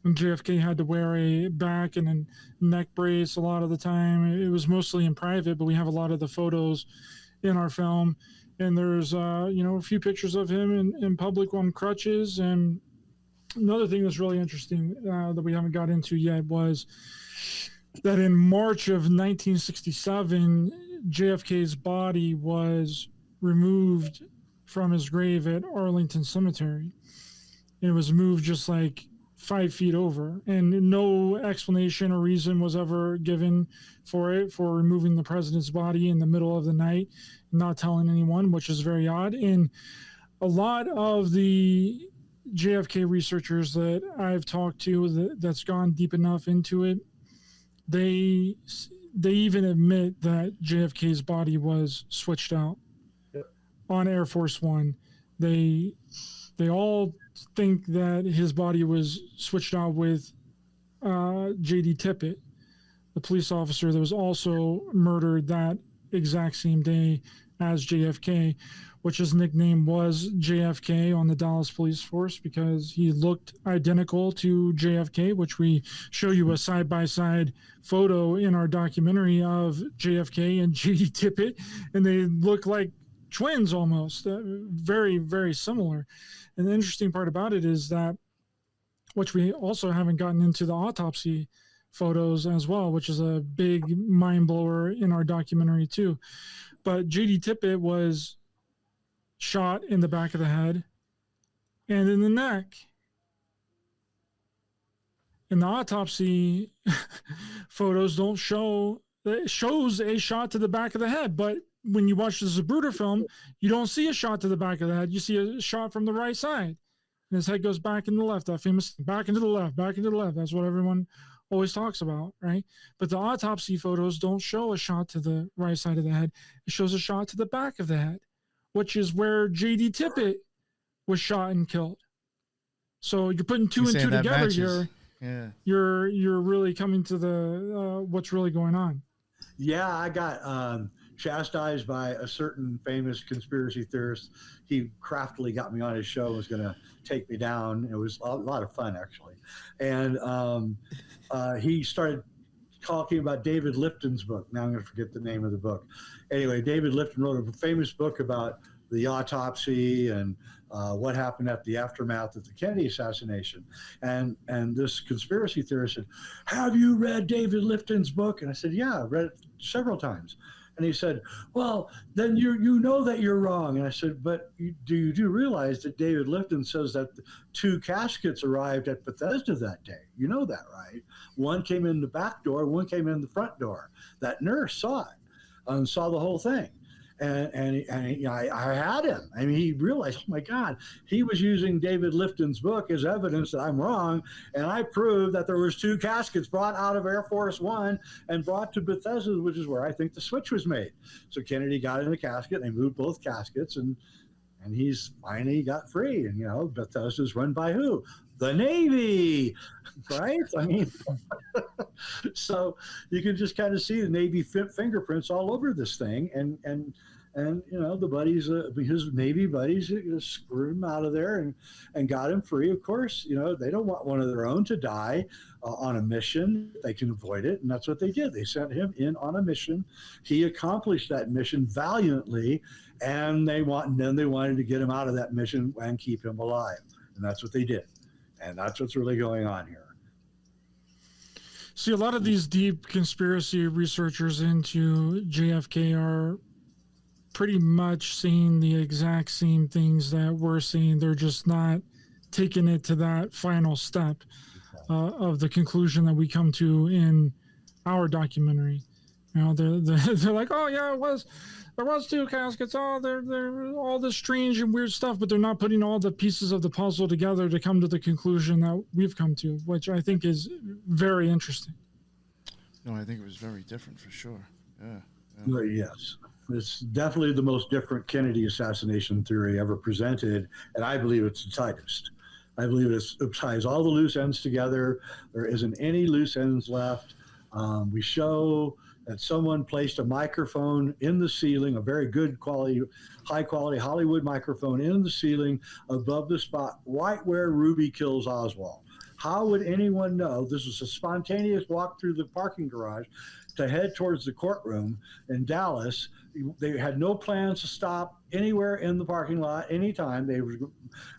And JFK had to wear a back and a neck brace a lot of the time. It was mostly in private, but we have a lot of the photos in our film. And there's, a few pictures of him in public on crutches. And another thing that's really interesting that we haven't got into yet was that in March of 1967, JFK's body was removed from his grave at Arlington Cemetery. It was moved just 5 feet over, and no explanation or reason was ever given for removing the president's body in the middle of the night, not telling anyone, which is very odd. And a lot of the JFK researchers that I've talked to that's gone deep enough into it, they even admit that JFK's body was switched out on Air Force One. They all think that his body was switched out with J.D. Tippit, the police officer that was also murdered that exact same day as JFK, which his nickname was JFK on the Dallas Police Force because he looked identical to JFK, which we show you a side-by-side photo in our documentary of JFK and J.D. Tippit, and they look like twins almost, very, very similar. And the interesting part about it is that, which we also haven't gotten into the autopsy photos as well, which is a big mind blower in our documentary too. But J.D. Tippit was shot in the back of the head and in the neck. And the autopsy photos don't show, it shows a shot to the back of the head, but when you watch the Zapruder film, you don't see a shot to the back of the head. You see a shot from the right side. And his head goes back into the left, that famous back into the left, back into the left. That's what everyone always talks about, right? But the autopsy photos don't show a shot to the right side of the head. It shows a shot to the back of the head, which is where J.D. Tippit was shot and killed. So you're putting two and two together matches. here. Yeah. You're really coming to the what's really going on. Yeah, I got chastised by a certain famous conspiracy theorist. He craftily got me on his show, was going to take me down. It was a lot of fun, actually. And he started talking about David Lifton's book. Now I'm going to forget the name of the book. Anyway, David Lifton wrote a famous book about the autopsy and what happened at the aftermath of the Kennedy assassination. And this conspiracy theorist said, "Have you read David Lifton's book?" And I said, "Yeah, I've read it several times." And he said, "Well, then you know that you're wrong." And I said, "But do you realize that David Lifton says that 2 caskets arrived at Bethesda that day? You know that, right? One came in the back door, one came in the front door. That nurse saw it and saw the whole thing." And I had him. I mean, he realized, oh my God, he was using David Lifton's book as evidence that I'm wrong. And I proved that there was 2 caskets brought out of Air Force One and brought to Bethesda, which is where I think the switch was made. So Kennedy got in the casket, they moved both caskets, and he's finally got free. And, you know, Bethesda's run by who? The Navy, right? I mean, so you can just kind of see the Navy fingerprints all over this thing, and you know, the buddies, his Navy buddies, screwed him out of there and got him free. Of course, you know, they don't want one of their own to die on a mission. They can avoid it, and that's what they did. They sent him in on a mission. He accomplished that mission valiantly, and then they wanted to get him out of that mission and keep him alive, and that's what they did. And that's what's really going on here. See, a lot of these deep conspiracy researchers into JFK are pretty much saying the exact same things that we're saying. They're just not taking it to that final step of the conclusion that we come to in our documentary. You know, they're like, oh yeah, there was 2 caskets. Oh, they're all this strange and weird stuff, but they're not putting all the pieces of the puzzle together to come to the conclusion that we've come to, which I think is very interesting. No, I think it was very different for sure. Yeah. Well, yes. It's definitely the most different Kennedy assassination theory ever presented, and I believe it's the tightest. I believe it ties all the loose ends together. There isn't any loose ends left. We show that someone placed a microphone in the ceiling, a very good quality, high quality Hollywood microphone in the ceiling above the spot right where Ruby kills Oswald. How would anyone know? This was a spontaneous walk through the parking garage to head towards the courtroom in Dallas. They had no plans to stop anywhere in the parking lot anytime. They were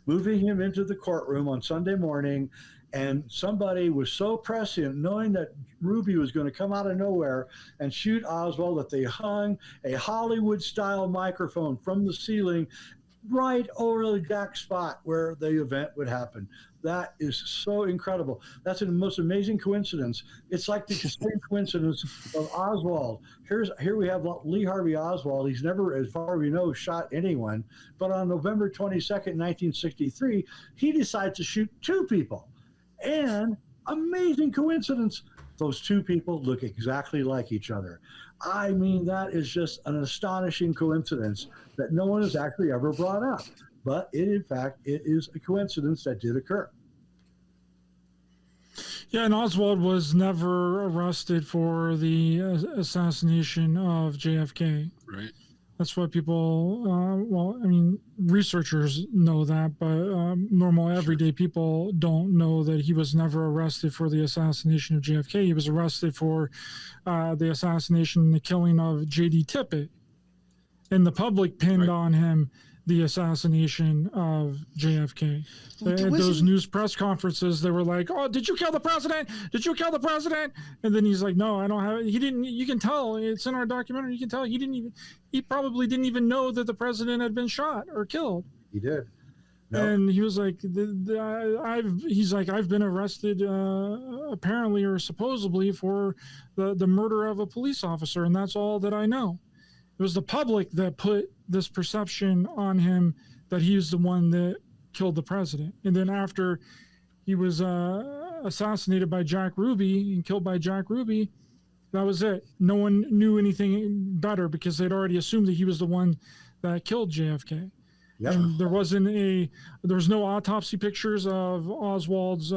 moving him into the courtroom on Sunday morning, and somebody was so prescient, knowing that Ruby was going to come out of nowhere and shoot Oswald, that they hung a Hollywood-style microphone from the ceiling right over the exact spot where the event would happen. That is so incredible. That's the most amazing coincidence. It's like the same coincidence of Oswald. Here we have Lee Harvey Oswald. He's never, as far as we know, shot anyone. But on November 22nd, 1963, he decides to shoot 2 people. And amazing coincidence, those 2 people look exactly like each other. I mean, that is just an astonishing coincidence that no one has actually ever brought up. But in fact, it is a coincidence that did occur. Yeah, and Oswald was never arrested for the assassination of JFK. Right. That's what people, well, I mean, researchers know that, but normal everyday people don't know that he was never arrested for the assassination of JFK. He was arrested for the assassination and the killing of J.D. Tippit. And the public pinned on him the assassination of JFK. At those news press conferences, they were like, oh, did you kill the president? Did you kill the president? And then he's like, no, I don't have it. He didn't, you can tell, it's in our documentary, you can tell he probably didn't even know that the president had been shot or killed. He did. No. And he was like, I've been arrested apparently or supposedly for the murder of a police officer, and that's all that I know. It was the public that put this perception on him that he was the one that killed the president. And then after he was assassinated by Jack Ruby and killed by Jack Ruby. That was it. No one knew anything better because they'd already assumed that he was the one that killed JFK. Yep. And there was no autopsy pictures of Oswald's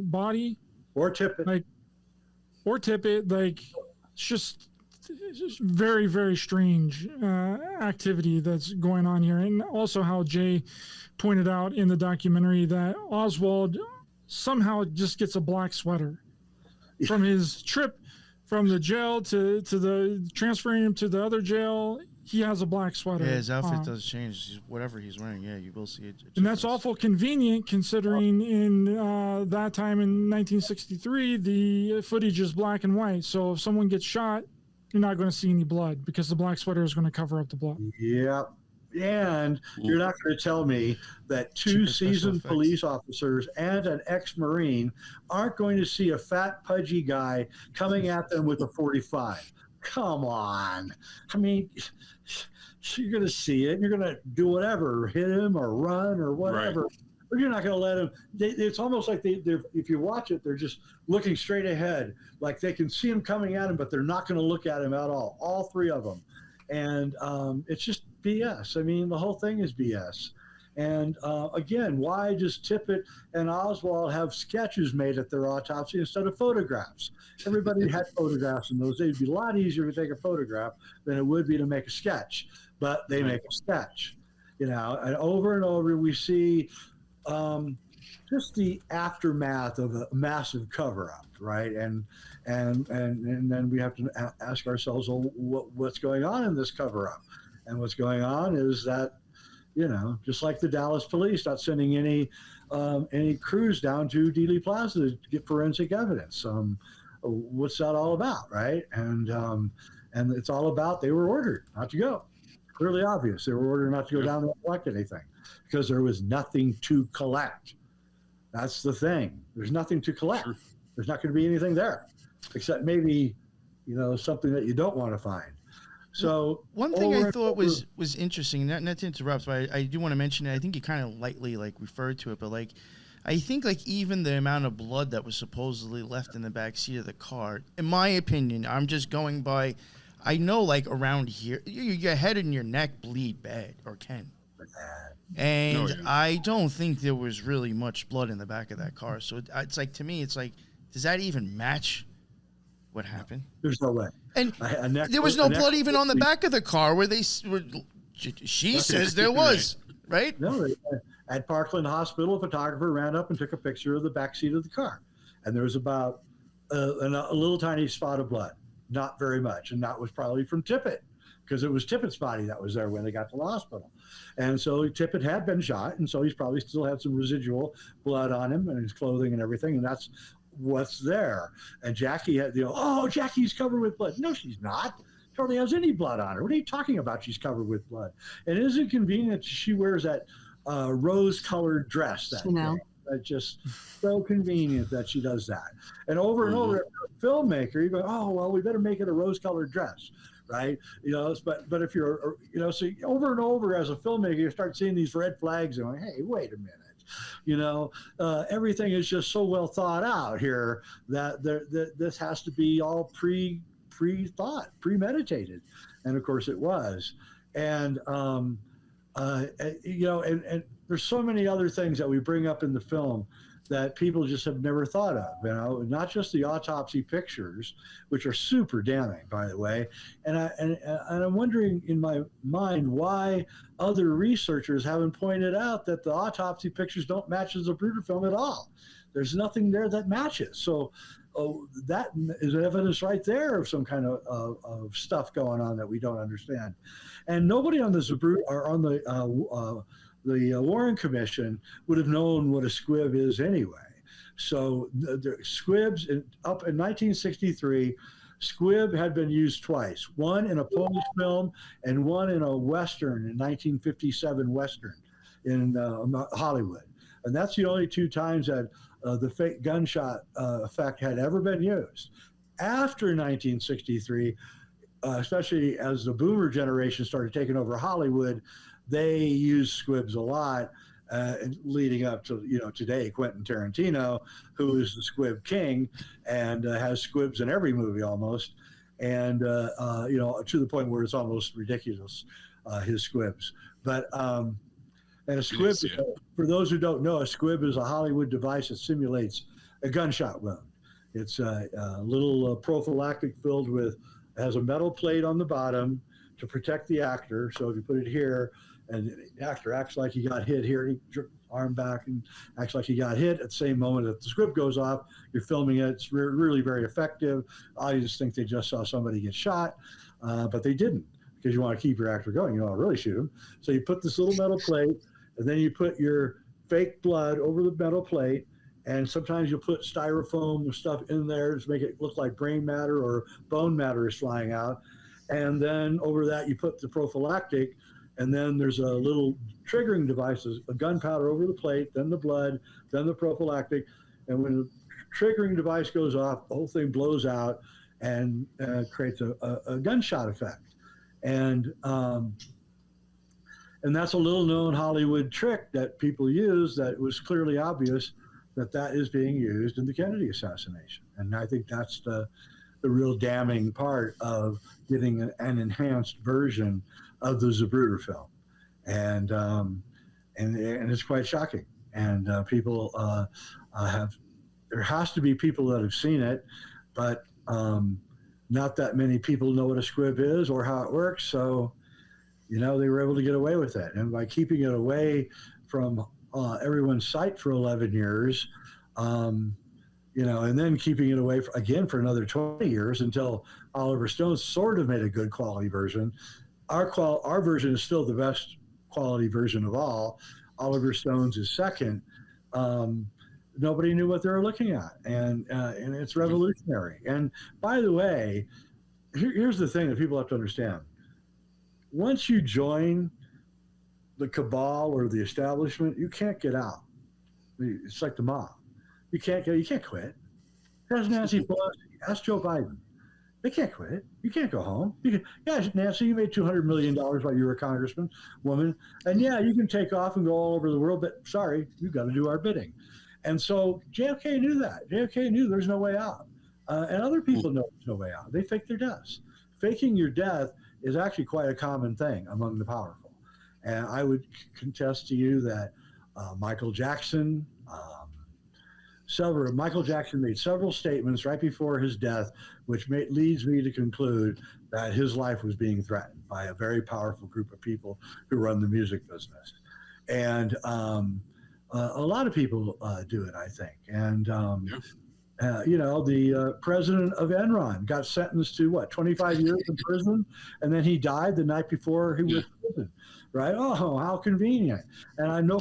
body Or Tippit. Or Tippit. It's just very, very strange activity that's going on here. And also how Jay pointed out in the documentary that Oswald somehow just gets a black sweater from his trip from the jail to the transferring him to the other jail. He has a black sweater. Yeah, his outfit does change. Whatever he's wearing, yeah, you will see it. And that's awful convenient considering in that time in 1963, the footage is black and white. So if someone gets shot, you're not going to see any blood because the black sweater is going to cover up the blood. Yeah. And you're not going to tell me that two seasoned police officers and an ex-Marine aren't going to see a fat, pudgy guy coming at them with a 45. Come on. I mean, you're going to see it. You're going to do whatever, hit him or run or whatever. Right. But you're not going to let them. It's almost like if you watch it, they're just looking straight ahead. Like they can see him coming at him, but they're not going to look at him at all three of them. And it's just BS. I mean, the whole thing is BS. And again, why does Tippit and Oswald have sketches made at their autopsy instead of photographs? Everybody had photographs in those days. It'd be a lot easier to take a photograph than it would be to make a sketch. But they make a sketch, and over we see just the aftermath of a massive cover-up, right? And then we have to ask ourselves, well, what's going on in this cover-up? And what's going on is that, just like the Dallas police not sending any crews down to Dealey Plaza to get forensic evidence. What's that all about, right? And it's all about they were ordered not to go. Clearly obvious. They were ordered not to go down and collect anything because there was nothing to collect. That's the thing. There's nothing to collect. Sure. There's not going to be anything there except maybe, something that you don't want to find. So one thing I thought was interesting, not to interrupt, but I do want to mention it. I think you kind of lightly referred to it, but I think even the amount of blood that was supposedly left in the back seat of the car, in my opinion, I'm just going by, I know around here, your head and your neck bleed bad or can. And I don't think there was really much blood in the back of that car. So it's to me, does that even match what happened? There's no way. And there was no blood even on the back of the car where she says there was, right? No, at Parkland Hospital, a photographer ran up and took a picture of the back seat of the car. And there was about a little tiny spot of blood, not very much. And that was probably from Tippit because it was Tippit's body that was there when they got to the hospital. And so Tippit had been shot, and so he's probably still had some residual blood on him and his clothing and everything, and that's what's there. And Jackie had, Jackie's covered with blood. No, she's not. She hardly has any blood on her. What are you talking about? She's covered with blood. And isn't it convenient she wears that rose-colored dress that day? That's just so convenient that she does that. And over and over, a filmmaker, you go, oh, well, we better make it a rose-colored dress. Right, but if you're, so over and over as a filmmaker, you start seeing these red flags and going, hey, wait a minute, everything is just so well thought out here that this has to be all pre-thought, premeditated, and of course it was, and and there's so many other things that we bring up in the film that people just have never thought of, not just the autopsy pictures, which are super damning, by the way. And I'm wondering in my mind why other researchers haven't pointed out that the autopsy pictures don't match the Zapruder film at all. There's nothing there that matches. So that is evidence right there of some kind of stuff going on that we don't understand. And nobody on the Zapruder or on the Warren Commission would have known what a squib is anyway. So the squibs, up in 1963, squib had been used twice, one in a Polish film and one in a Western, in 1957 Western in Hollywood. And that's the only two times that the fake gunshot effect had ever been used. After 1963, especially as the boomer generation started taking over Hollywood, they used squibs a lot, leading up to today Quentin Tarantino, who is the squib king and has squibs in every movie almost, and to the point where it's almost ridiculous, his squibs. But and a squib, for those who don't know, a squib is a Hollywood device that simulates a gunshot wound. It's a little prophylactic filled with, has a metal plate on the bottom to protect the actor. So if you put it here, and the actor acts like he got hit here, he jerks his arm back and acts like he got hit. At the same moment that the script goes off, you're filming it. It's really very effective. Audience think they just saw somebody get shot, but they didn't, because you want to keep your actor going. You don't want to really shoot him. So you put this little metal plate, and then you put your fake blood over the metal plate, and sometimes you'll put styrofoam and stuff in there to make it look like brain matter or bone matter is flying out. And then over that, you put the prophylactic, and then there's a little triggering device, a gunpowder over the plate, then the blood, then the prophylactic. And when the triggering device goes off, the whole thing blows out and creates a gunshot effect. And that's a little known Hollywood trick that people use that was clearly obvious that is being used in the Kennedy assassination. And I think that's the real damning part of getting an enhanced version of the Zapruder film, and it's quite shocking. And people there has to be people that have seen it, but not that many people know what a squib is or how it works. So, they were able to get away with it, and by keeping it away from everyone's sight for 11 years. And then keeping it away for another 20 years until Oliver Stone sort of made a good quality version. Our version is still the best quality version of all. Oliver Stone's is second. Nobody knew what they were looking at, and it's revolutionary. And by the way, here's the thing that people have to understand. Once you join the cabal or the establishment, you can't get out. It's like the mob. You can't quit. Ask Nancy Pelosi. Ask Joe Biden. They can't quit. You can't go home. Nancy, you made $200 million while you were a congressman, woman. And yeah, you can take off and go all over the world, but sorry, you've got to do our bidding. And so JFK knew that. JFK knew there's no way out. And other people know there's no way out. They fake their deaths. Faking your death is actually quite a common thing among the powerful. And I would contest to you that Michael Jackson made several statements right before his death, which leads me to conclude that his life was being threatened by a very powerful group of people who run the music business. And a lot of people do it, I think. And, the president of Enron got sentenced to 25 years in prison, and then he died the night before he was in prison, right? Oh, how convenient. And I know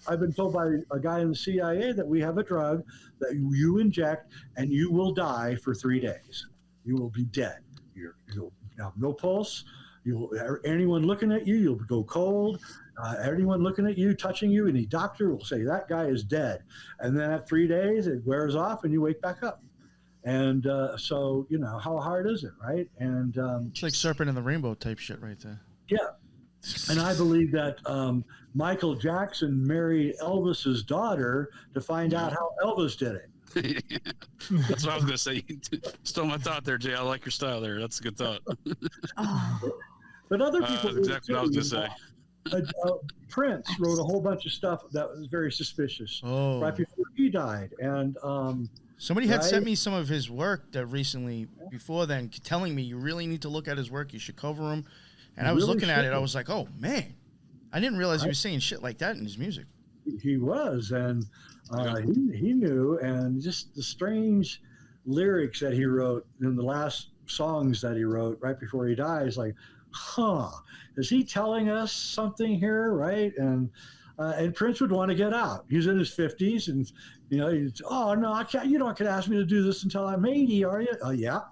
I've been told by a guy in the CIA that we have a drug that you inject and you will die for 3 days. You will be dead. You'll have no pulse. Anyone looking at you'll go cold. Anyone looking at you, touching you, any doctor will say that guy is dead. And then at 3 days, it wears off and you wake back up. And so, how hard is it, right? And it's like Serpent in the Rainbow type shit right there. Yeah. And I believe that Michael Jackson married Elvis's daughter to find out how Elvis did it. That's what I was going to say. Stole my thought there, Jay. I like your style there. That's a good thought. But other people... exactly what I was going to say. Prince wrote a whole bunch of stuff that was very suspicious right before he died. And somebody had sent me some of his work that recently, before then, telling me you really need to look at his work. You should cover him. And I was looking at it. I was like, oh, man. I didn't realize he was saying shit like that in his music. He was. And he knew. And just the strange lyrics that he wrote in the last songs that he wrote right before he died is like, is he telling us something here, right? And Prince would want to get out. He's in his 50s, and he's, oh no, I can't. You don't can ask me to do this until I'm 80, are you? Oh yeah.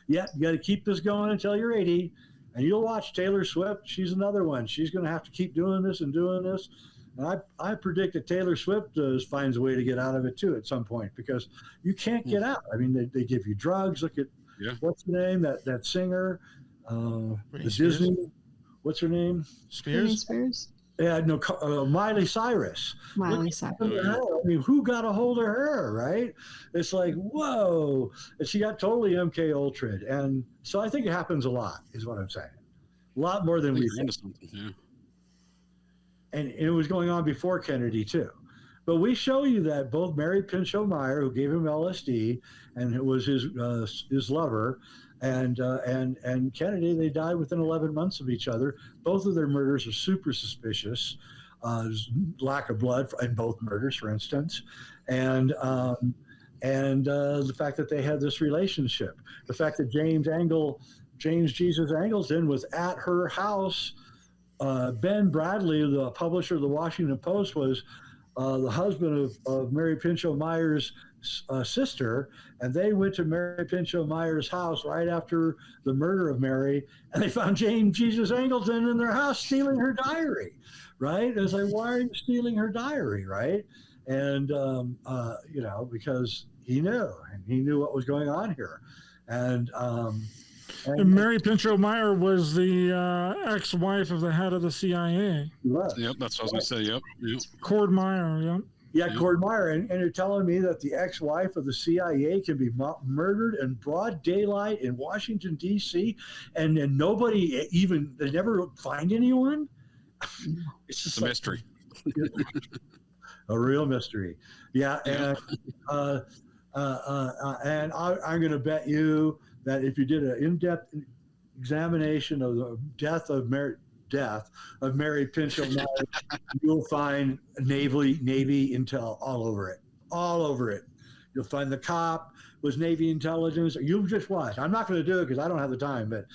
You got to keep this going until you're 80, and you'll watch Taylor Swift. She's another one. She's going to have to keep doing this and doing this. And I predict that Taylor Swift finds a way to get out of it too at some point, because you can't get out. I mean, they give you drugs. Look at what's the name that singer. The Disney, what's her name? Spears. Miley Cyrus. Miley Cyrus. I mean, who got a hold of her, right? It's like, whoa. And she got totally MK Ultra'd. And so I think it happens a lot, is what I'm saying. A lot more than we think. Yeah. And it was going on before Kennedy, too. But we show you that both Mary Pinchot Meyer, who gave him LSD, and it was his lover, and Kennedy, they died within 11 months of each other. Both of their murders are super suspicious. Lack of blood in both murders, for instance, and the fact that they had this relationship, the fact that James Jesus Angleton was at her house. Ben Bradley, the publisher of the Washington Post, was the husband of Mary Pinchot Meyer's sister, and they went to Mary Pinchot Meyer's house right after the murder of Mary, and they found James Jesus Angleton in their house stealing her diary, right? It's like, why are you stealing her diary, right? And, because he knew what was going on here. And Mary Pinchot Meyer was the ex-wife of the head of the CIA. Yep, that's what I was going to say. Yep. Cord Meyer, yep. Yeah, Cord Meyer. And you're telling me that the ex-wife of the CIA can be murdered in broad daylight in Washington, D.C., and nobody they never find anyone? It's just a mystery. A real mystery. Yeah, and I'm going to bet you that if you did an in-depth examination of the death of Mary Pinchot Meyer, you'll find Navy intel all over it. You'll find the cop was Navy intelligence. You just watch. I'm not going to do it because I don't have the time, but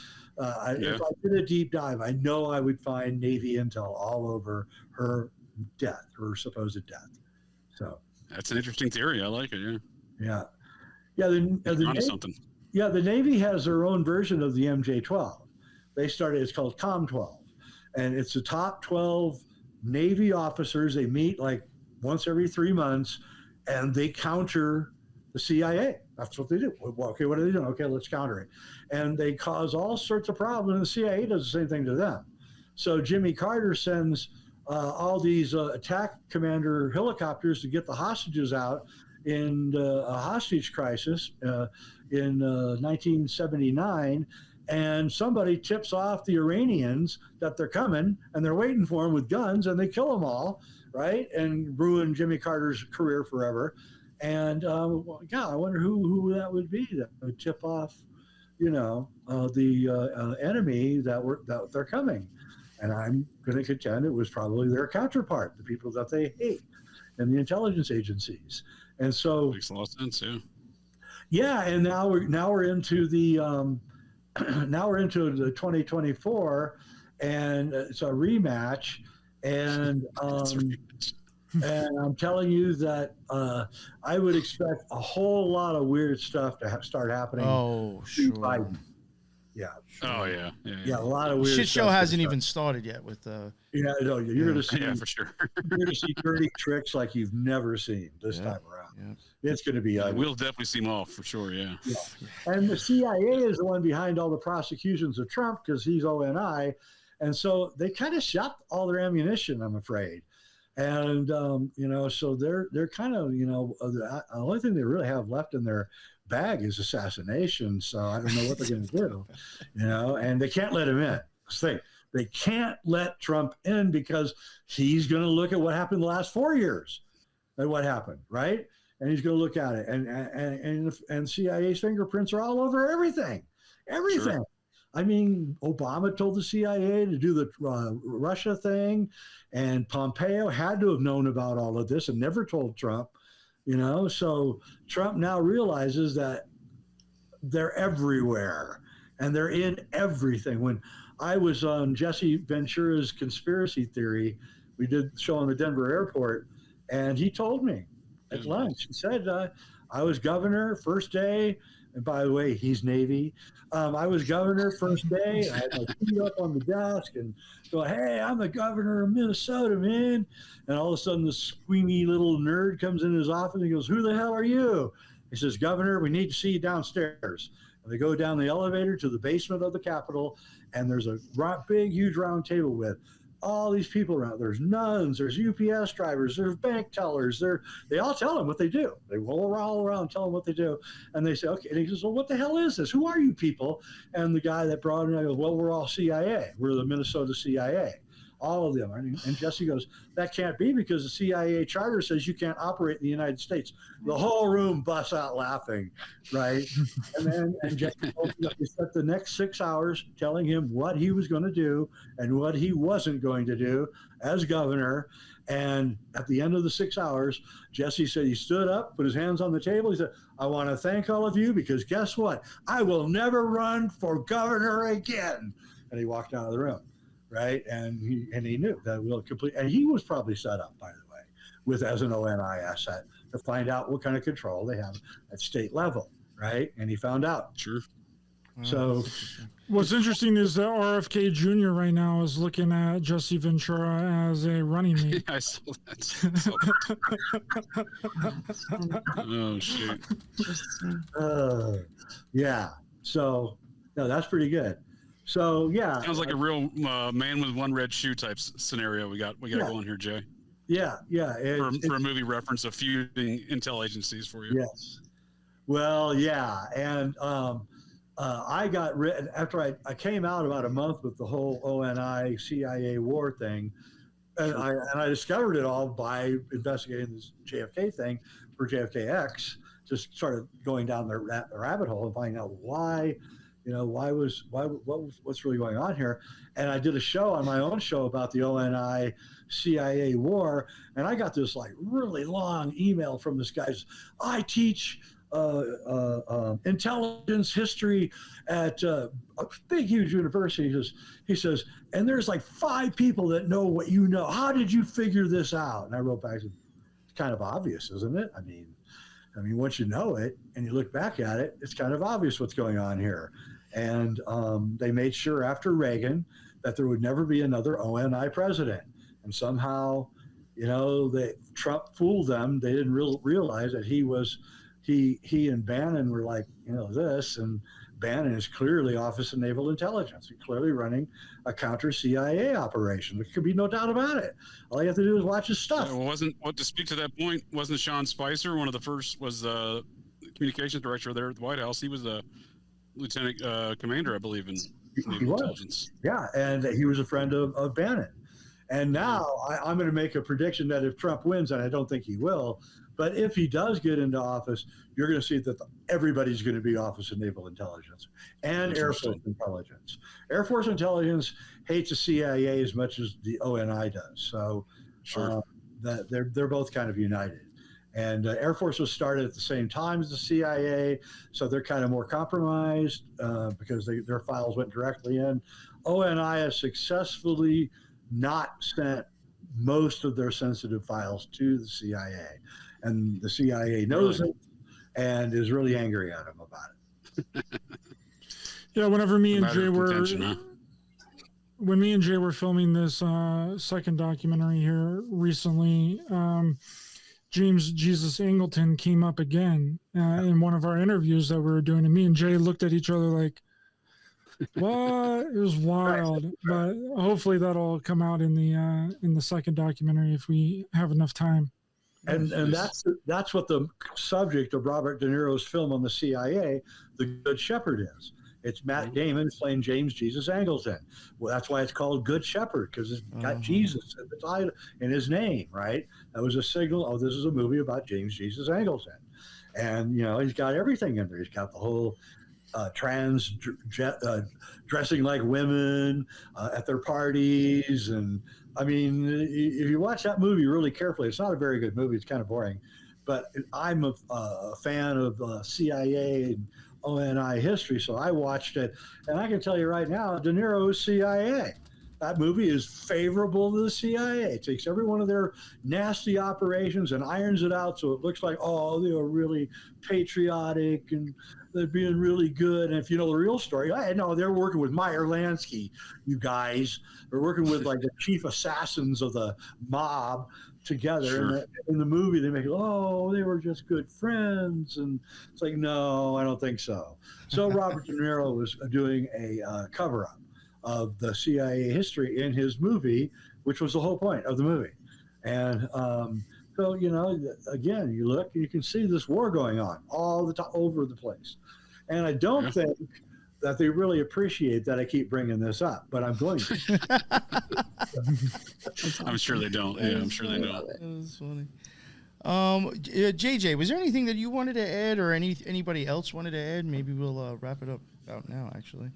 if I did a deep dive, I know I would find Navy intel all over her death, her supposed death. So that's an interesting theory. I like it. Yeah. Something. Yeah, the Navy has their own version of the MJ-12. It's called COM-12. And it's the top 12 Navy officers. They meet like once every 3 months, and they counter the CIA. That's what they do. Well, okay, what are they doing? Okay, let's counter it. And they cause all sorts of problems, and the CIA does the same thing to them. So Jimmy Carter sends all these attack commander helicopters to get the hostages out in a hostage crisis in 1979, and somebody tips off the Iranians that they're coming, and they're waiting for them with guns, and they kill them all, right, and ruin Jimmy Carter's career forever. And I wonder who that would be that would tip off, the enemy that they're coming. And I'm going to contend it was probably their counterpart, the people that they hate, and the intelligence agencies. And so makes a lot of sense, yeah. Yeah, and now we're into the 2024, and it's a rematch, and and I'm telling you that I would expect a whole lot of weird stuff to start happening. Oh, sure. Biden. Yeah. Sure. Oh yeah. A lot of weird shit stuff show hasn't even started yet with you're gonna see for sure. You're gonna see dirty tricks like you've never seen this time around. Yeah. It's gonna be we'll definitely see them all for sure, yeah. And the CIA is the one behind all the prosecutions of Trump because he's ONI, and so they kind of shot all their ammunition, I'm afraid. And so they're kind of the only thing they really have left in their bag is assassination. So I don't know what they're going to do, and they can't let him in. They can't let Trump in because he's going to look at what happened the last 4 years and what happened, right? And he's going to look at it, and CIA's fingerprints are all over everything. Sure. I mean, Obama told the CIA to do the Russia thing, and Pompeo had to have known about all of this and never told Trump. So Trump now realizes that they're everywhere and they're in everything. When I was on Jesse Ventura's conspiracy theory, we did the show on the Denver airport, and he told me at lunch, he said, I was governor first day. And by the way, he's Navy. I was governor first day. I had my feet up on the desk and go, hey, I'm the governor of Minnesota, man. And all of a sudden, this squeamy little nerd comes in his office and he goes, who the hell are you? He says, Governor, we need to see you downstairs. And they go down the elevator to the basement of the Capitol, and there's a big, huge round table with all these people around. There's nuns, there's UPS drivers, there's bank tellers. They all tell him what they do. They roll all around and tell him what they do. And they say, okay. And he says, well, what the hell is this? Who are you people? And the guy that brought him, I goes, well, we're all CIA. We're the Minnesota CIA. All of them. And Jesse goes, that can't be because the CIA charter says you can't operate in the United States. The whole room busts out laughing, right? And Jesse spent the next 6 hours telling him what he was going to do and what he wasn't going to do as governor. And at the end of the 6 hours, Jesse said he stood up, put his hands on the table. He said, I want to thank all of you because guess what? I will never run for governor again. And he walked out of the room. Right, and he knew that will complete, and he was probably set up, by the way, with as an ONI asset to find out what kind of control they have at state level, right? And he found out. Sure. So, what's interesting is that RFK Jr. right now is looking at Jesse Ventura as a running mate. I saw that. Oh shit. Yeah. So, no, that's pretty good. So yeah, sounds like a real man with one red shoe type scenario we got going here, Jay. Yeah. For a movie reference of feuding intel agencies for you. Yes. Well, yeah, and I got after I came out about a month with the whole ONI CIA war thing, and I discovered it all by investigating this JFK thing for JFKX. Just started going down the rabbit hole and finding out why. What's really going on here? And I did a show on my own show about the ONI CIA war, and I got this like really long email from this guy. I teach intelligence history at a big, huge university. He says, and there's like 5 people that know what you know. How did you figure this out? And I wrote back, it's kind of obvious, isn't it? I mean, once you know it and you look back at it, it's kind of obvious what's going on here. And they made sure after Reagan that there would never be another ONI president. And somehow, Trump fooled them. They didn't realize that he and Bannon were like, this. And Bannon is clearly Office of Naval Intelligence. He's clearly running a counter-CIA operation. There could be no doubt about it. All you have to do is watch his stuff. To speak to that point, wasn't Sean Spicer one of the first, was the communications director there at the White House? He was a lieutenant commander, I believe, in Naval Intelligence. Yeah, and he was a friend of Bannon. And now I'm going to make a prediction that if Trump wins, and I don't think he will, but if he does get into office, you're going to see that everybody's going to be Office of Naval Intelligence and Air Force Intelligence. Air Force Intelligence hates the CIA as much as the ONI does. So that they're both kind of united. And Air Force was started at the same time as the CIA, so they're kind of more compromised because their files went directly in. ONI has successfully not sent most of their sensitive files to the CIA, and the CIA knows it and is really angry at them about it. Yeah, whenever me and Jay were filming this second documentary here recently, James Jesus Angleton came up again in one of our interviews that we were doing, and me and Jay looked at each other like, what? It was wild. But hopefully that'll come out in the second documentary if we have enough time. And that's what the subject of Robert De Niro's film on the CIA, The Good Shepherd, is. It's Matt Damon playing James Jesus Angleton. Well, that's why it's called Good Shepherd, because it's got Jesus at the title in his name, right? That was a signal. Oh, this is a movie about James Jesus Angleton, and he's got everything in there. He's got the whole dressing like women at their parties, and I mean, if you watch that movie really carefully, it's not a very good movie. It's kind of boring, but I'm a fan of CIA and ONI history, so I watched it, and I can tell you right now, De Niro is CIA. That movie is favorable to the CIA. It takes every one of their nasty operations and irons it out so it looks like, oh, they were really patriotic and they're being really good. And if you know the real story, they're working with Meyer Lansky, you guys. They're working with like the chief assassins of the mob together. Sure. And in the movie, they make it, they were just good friends. And it's like, no, I don't think so. So Robert De Niro was doing a cover-up of the CIA history in his movie, which was the whole point of the movie. And so, again, you look, you can see this war going on all the time, over the place. And I don't think that they really appreciate that I keep bringing this up, but I'm going to. I'm sure they don't. Yeah, I'm sure they don't. That's funny. JJ, was there anything that you wanted to add, or anybody else wanted to add? Maybe we'll wrap it up about now, actually.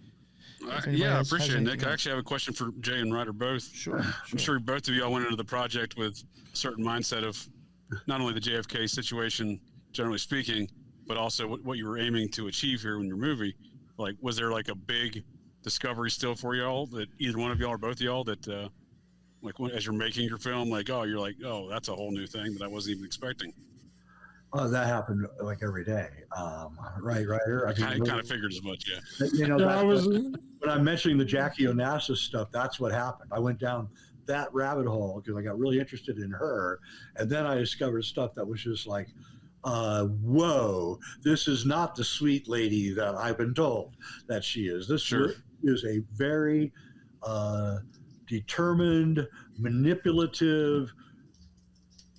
Yeah, I appreciate it, Nick. I actually have a question for Jay and Ryder both. Sure. I'm sure both of you all went into the project with a certain mindset of not only the JFK situation, generally speaking, but also what you were aiming to achieve here in your movie. Like, was there like a big discovery still for y'all that either one of y'all or both of y'all that, as you're making your film, you're like, oh, that's a whole new thing that I wasn't even expecting. Oh, that happened like every day. Right, Ryder? I kind of figured as much, yeah. When I'm mentioning the Jackie Onassis stuff, that's what happened. I went down that rabbit hole because I got really interested in her. And then I discovered stuff that was just like, whoa, this is not the sweet lady that I've been told that she is. This is a very determined, manipulative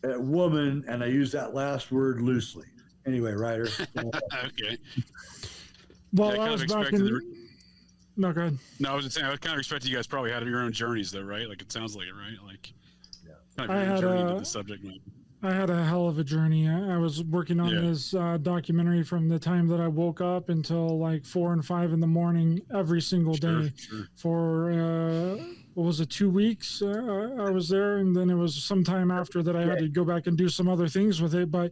woman, and I use that last word loosely. Anyway, Ryder. Okay. Well, yeah, I was back in... No, go ahead. No, I was just saying, I kind of expected you guys probably had your own journeys, though, right? Like, it sounds like it, right? Like, kind of your own journey to the subject matter. I had a hell of a journey. I was working on this documentary from the time that I woke up until like 4 and 5 in the morning every single day for, what was it, 2 weeks? I was there, and then it was sometime after that I had to go back and do some other things with it. But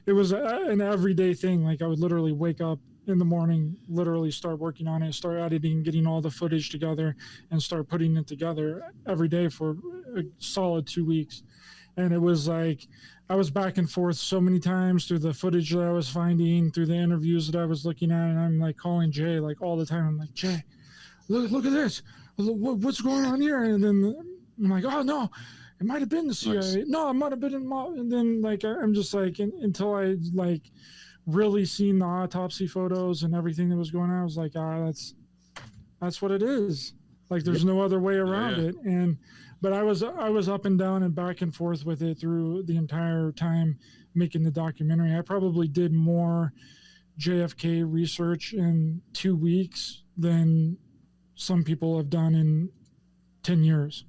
it was an everyday thing. Like, I would literally wake up in the morning, literally start working on it, start editing, getting all the footage together, and start putting it together every day for a solid 2 weeks. And it was like, I was back and forth so many times through the footage that I was finding, through the interviews that I was looking at, and I'm like calling Jay like all the time. I'm like, Jay, look at this. What's going on here? And then I'm like, oh no, it might have been the CIA. Nice. No, it might have been in and then like I'm just like until I like really seen the autopsy photos and everything that was going on, I was like, that's what it is. Like, there's no other way around it. But I was up and down and back and forth with it through the entire time making the documentary. I probably did more JFK research in 2 weeks than some people have done in 10 years.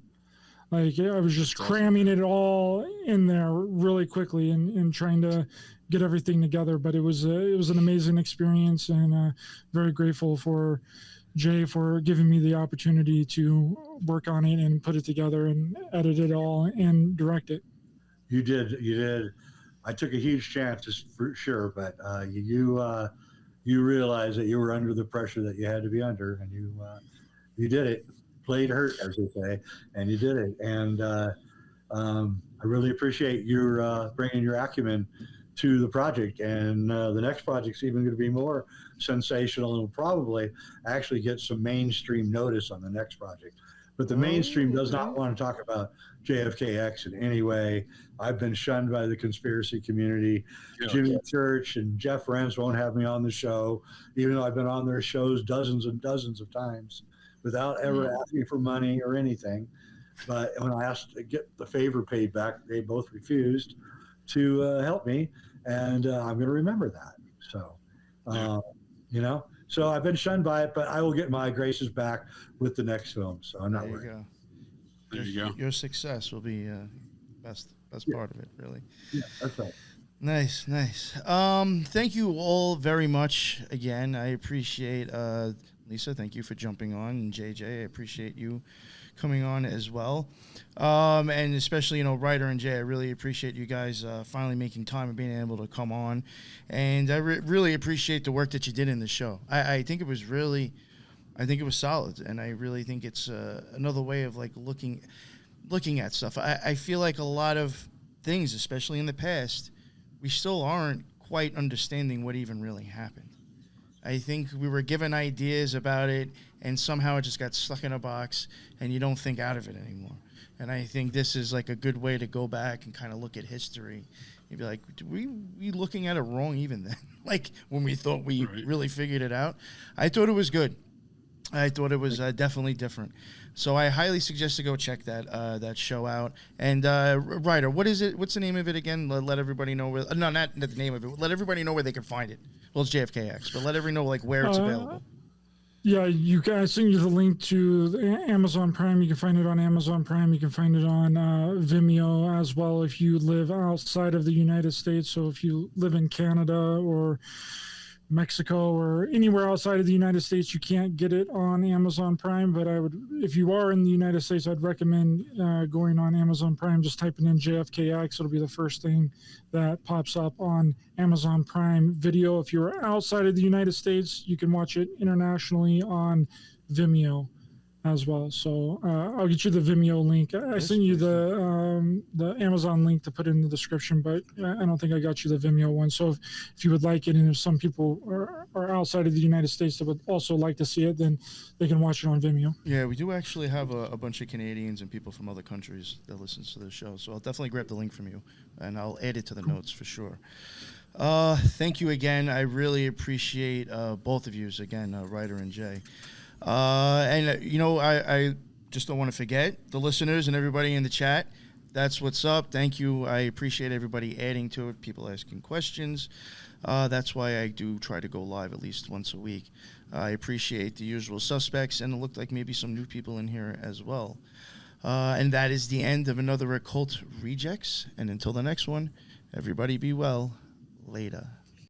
Like, I was just cramming it all in there really quickly and trying to get everything together. But it was an amazing experience, and very grateful for Jay for giving me the opportunity to work on it and put it together and edit it all and direct it. You did. I took a huge chance for sure, but you realized that you were under the pressure that you had to be under, and you did it. Played hurt, as they say, and you did it. And I really appreciate your bringing your acumen to the project, and the next project's even going to be more sensational and will probably actually get some mainstream notice on the next project. But the mainstream does not want to talk about JFKX in any way. I've been shunned by the conspiracy community. Jimmy Church and Jeff Renz won't have me on the show, even though I've been on their shows dozens and dozens of times without ever asking for money or anything. But when I asked to get the favor paid back, they both refused to help me, and I'm going to remember that. So, so I've been shunned by it, but I will get my graces back with the next film. So I'm not worried. There you go. Your success will be best part of it, really. Yeah, that's right. Nice. Thank you all very much again. I appreciate Lisa. Thank you for jumping on, and JJ, I appreciate you coming on as well. And especially, Ryder and Jay, I really appreciate you guys finally making time and being able to come on. And I really appreciate the work that you did in the show. I think it was solid, and I really think it's another way of like looking at stuff. I feel like a lot of things, especially in the past, we still aren't quite understanding what even really happened. I think we were given ideas about it, and somehow it just got stuck in a box, and you don't think out of it anymore. And I think this is like a good way to go back and kind of look at history. You'd be like, we looking at it wrong even then? Like when we thought we really figured it out? I thought it was good. I thought it was definitely different. So I highly suggest to go check that show out. And Ryder, what is it? What's the name of it again? Let everybody know where. No, not the name of it. Let everybody know where they can find it. Well, it's JFKX, but let everybody know like where it's available. Yeah, you guys send you the link to the Amazon Prime. You can find it on Amazon Prime. You can find it on Vimeo as well if you live outside of the United States. So if you live in Canada or Mexico or anywhere outside of the United States, you can't get it on Amazon Prime. But if you are in the United States, I'd recommend going on Amazon Prime, just typing in JFKX. It'll be the first thing that pops up on Amazon Prime Video. If you're outside of the United States, you can watch it internationally on Vimeo as well. So I'll get you the Vimeo link. I sent you the Amazon link to put in the description, but I don't think I got you the Vimeo one. So if you would like it, and if some people are outside of the United States that would also like to see it, then they can watch it on Vimeo. Yeah, we do actually have a bunch of Canadians and people from other countries that listens to the show. So I'll definitely grab the link from you, and I'll add it to the notes for sure. Thank you again. I really appreciate both of you again, Ryder and Jay. And I just don't want to forget the listeners and everybody in the chat. That's what's up. Thank you. I appreciate everybody adding to it, people asking questions. That's why I do try to go live at least once a week. I appreciate the usual suspects, and it looked like maybe some new people in here as well. And that is the end of another Occult Rejects. And until the next one, everybody be well. Later.